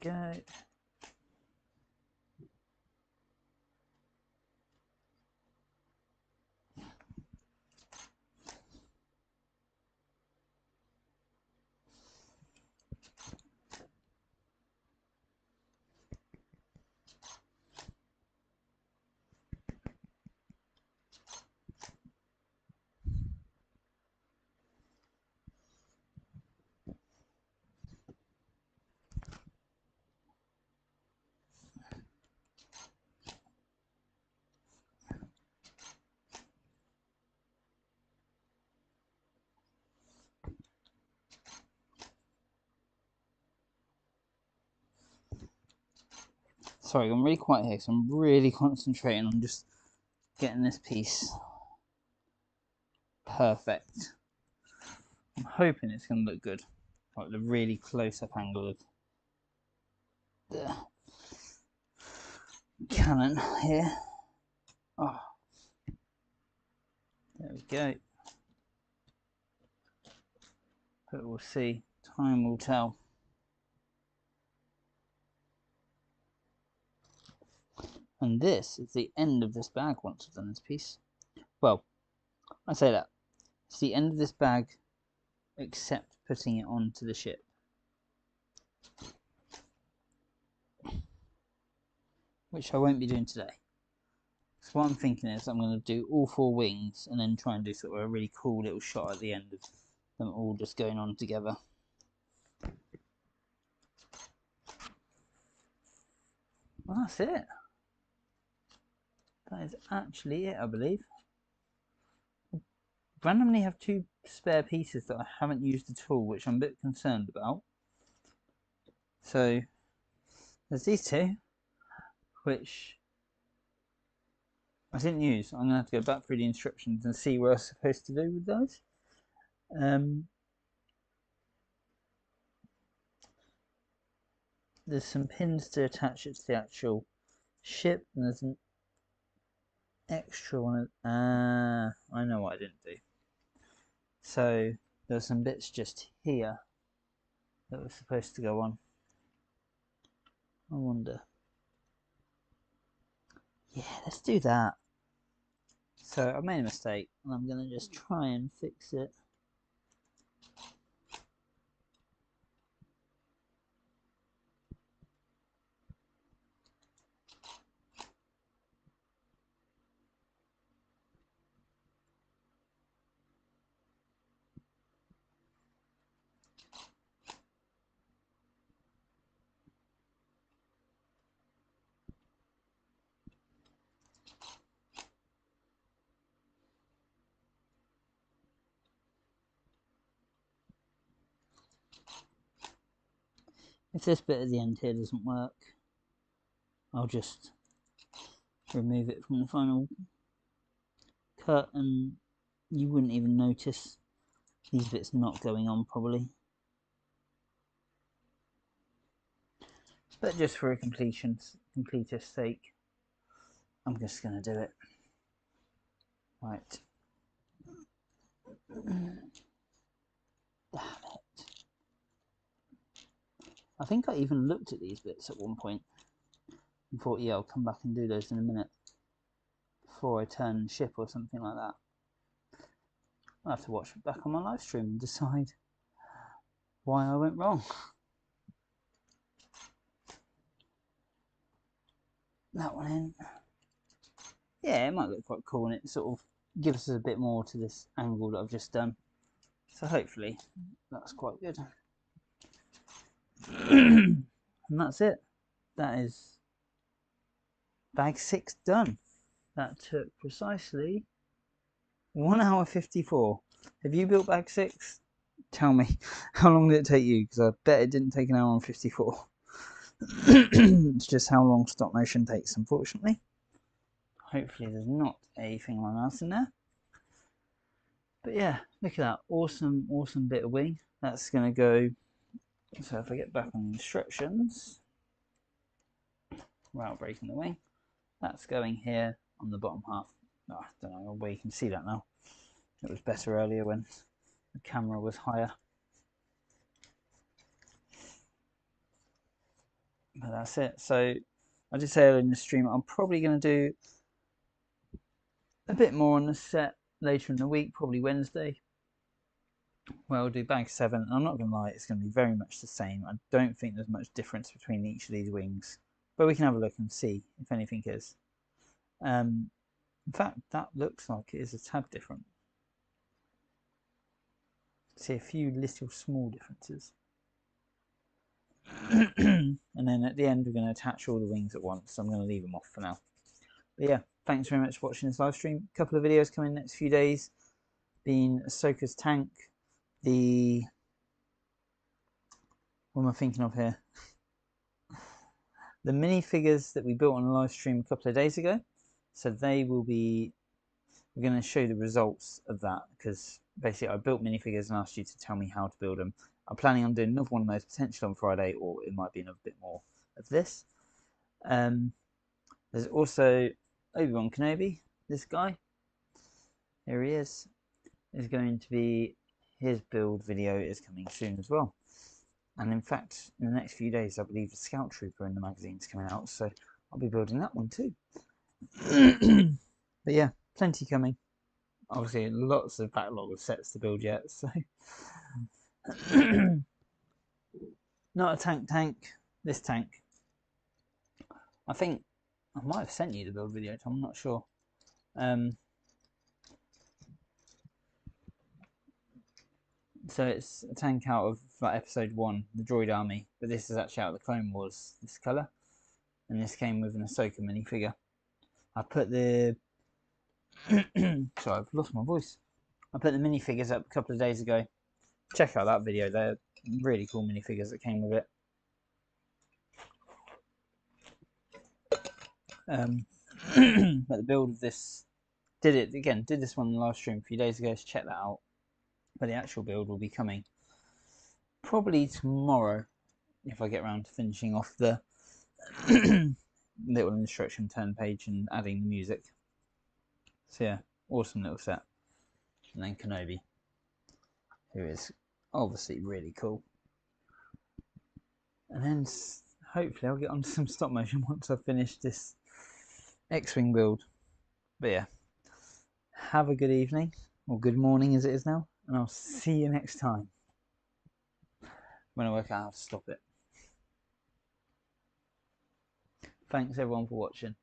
S1: Go. Sorry, I'm really quiet here because I'm really concentrating on just getting this piece perfect. I'm hoping it's going to look good, like the really close-up angle of the cannon here. Oh, there we go. But we'll see. Time will tell. And this is the end of this bag once I've done this piece. Well, I say that. It's the end of this bag except putting it onto the ship. Which I won't be doing today. So what I'm thinking is I'm going to do all 4 wings and then try and do sort of a really cool little shot at the end of them all just going on together. Well, that's it. That is actually it, I believe. I randomly have 2 spare pieces that I haven't used at all, which I'm a bit concerned about. So there's these 2, which I didn't use. I'm going to have to go back through the instructions and see what I was supposed to do with those. There's some pins to attach it to the actual ship, and there's an extra one. I know what I didn't do. So there's some bits just here that were supposed to go on. I wonder. Yeah, let's do that. So I made a mistake, and I'm going to just try and fix it. If this bit at the end here doesn't work, I'll just remove it from the final cut and you wouldn't even notice these bits not going on probably. But just for a completist's sake, I'm just going to do it. Right. Damn it. I think I even looked at these bits at one point and thought, yeah, I'll come back and do those in a minute before I turn ship or something like that. I'll have to watch it back on my live stream and decide why I went wrong. That one in. Yeah, it might look quite cool and it sort of gives us a bit more to this angle that I've just done. So hopefully that's quite good. And that's it. That is bag 6 done. That took precisely 1 hour 54. Have you built bag 6? Tell me, how long did it take you? Because I bet it didn't take 1 hour and 54. It's just how long stop motion takes, unfortunately. Hopefully there's not a thing on my mouse in there. But yeah, look at that. Awesome, awesome bit of wing. That's going to go... So if I get back on the instructions, without breaking the wing, that's going here on the bottom half. Oh, I don't know where you can see that now. It was better earlier when the camera was higher. But that's it. So I did say earlier in the stream, I'm probably going to do a bit more on the set later in the week, probably Wednesday. Well, I'll do bag 7. I'm not going to lie, it's going to be very much the same. I don't think there's much difference between each of these wings. But we can have a look and see if anything is. In fact, that looks like it is a tad different. See a few little small differences. And then at the end, we're going to attach all the wings at once. So I'm going to leave them off for now. But yeah, thanks very much for watching this live stream. A couple of videos coming in the next few days. Being Ahsoka's tank, what am I thinking of here? the minifigures that we built on a live stream a couple of days ago. So they will be, we're going to show the results of that, because basically I built minifigures and asked you to tell me how to build them. I'm planning on doing another one of those potentially on Friday, or it might be another bit more of this. There's also Obi-Wan Kenobi, this guy. Here he is. Is going to be, his build video is coming soon as well. And in fact, in the next few days, I believe the Scout Trooper in the magazine is coming out, so I'll be building that one too. But yeah, plenty coming. Obviously, lots of backlog of sets to build yet, so. Not a tank, this tank. I think I might have sent you the build video, Tom, I'm not sure. So it's a tank out of episode 1, the Droid Army, but this is actually out of the Clone Wars, this colour. And this came with an Ahsoka minifigure. I put the sorry, I've lost my voice. I put the minifigures up a couple of days ago. Check out that video, they're really cool minifigures that came with it. But the build of this, did this one in the live stream a few days ago, so check that out. But the actual build will be coming probably tomorrow, if I get around to finishing off the little instruction turn page and adding the music. So yeah, awesome little set. And then Kenobi, who is obviously really cool. And then hopefully I'll get onto some stop motion once I've finished this X-Wing build. But yeah, have a good evening, or good morning as it is now, and I'll see you next time when I work out how to stop it. Thanks everyone for watching.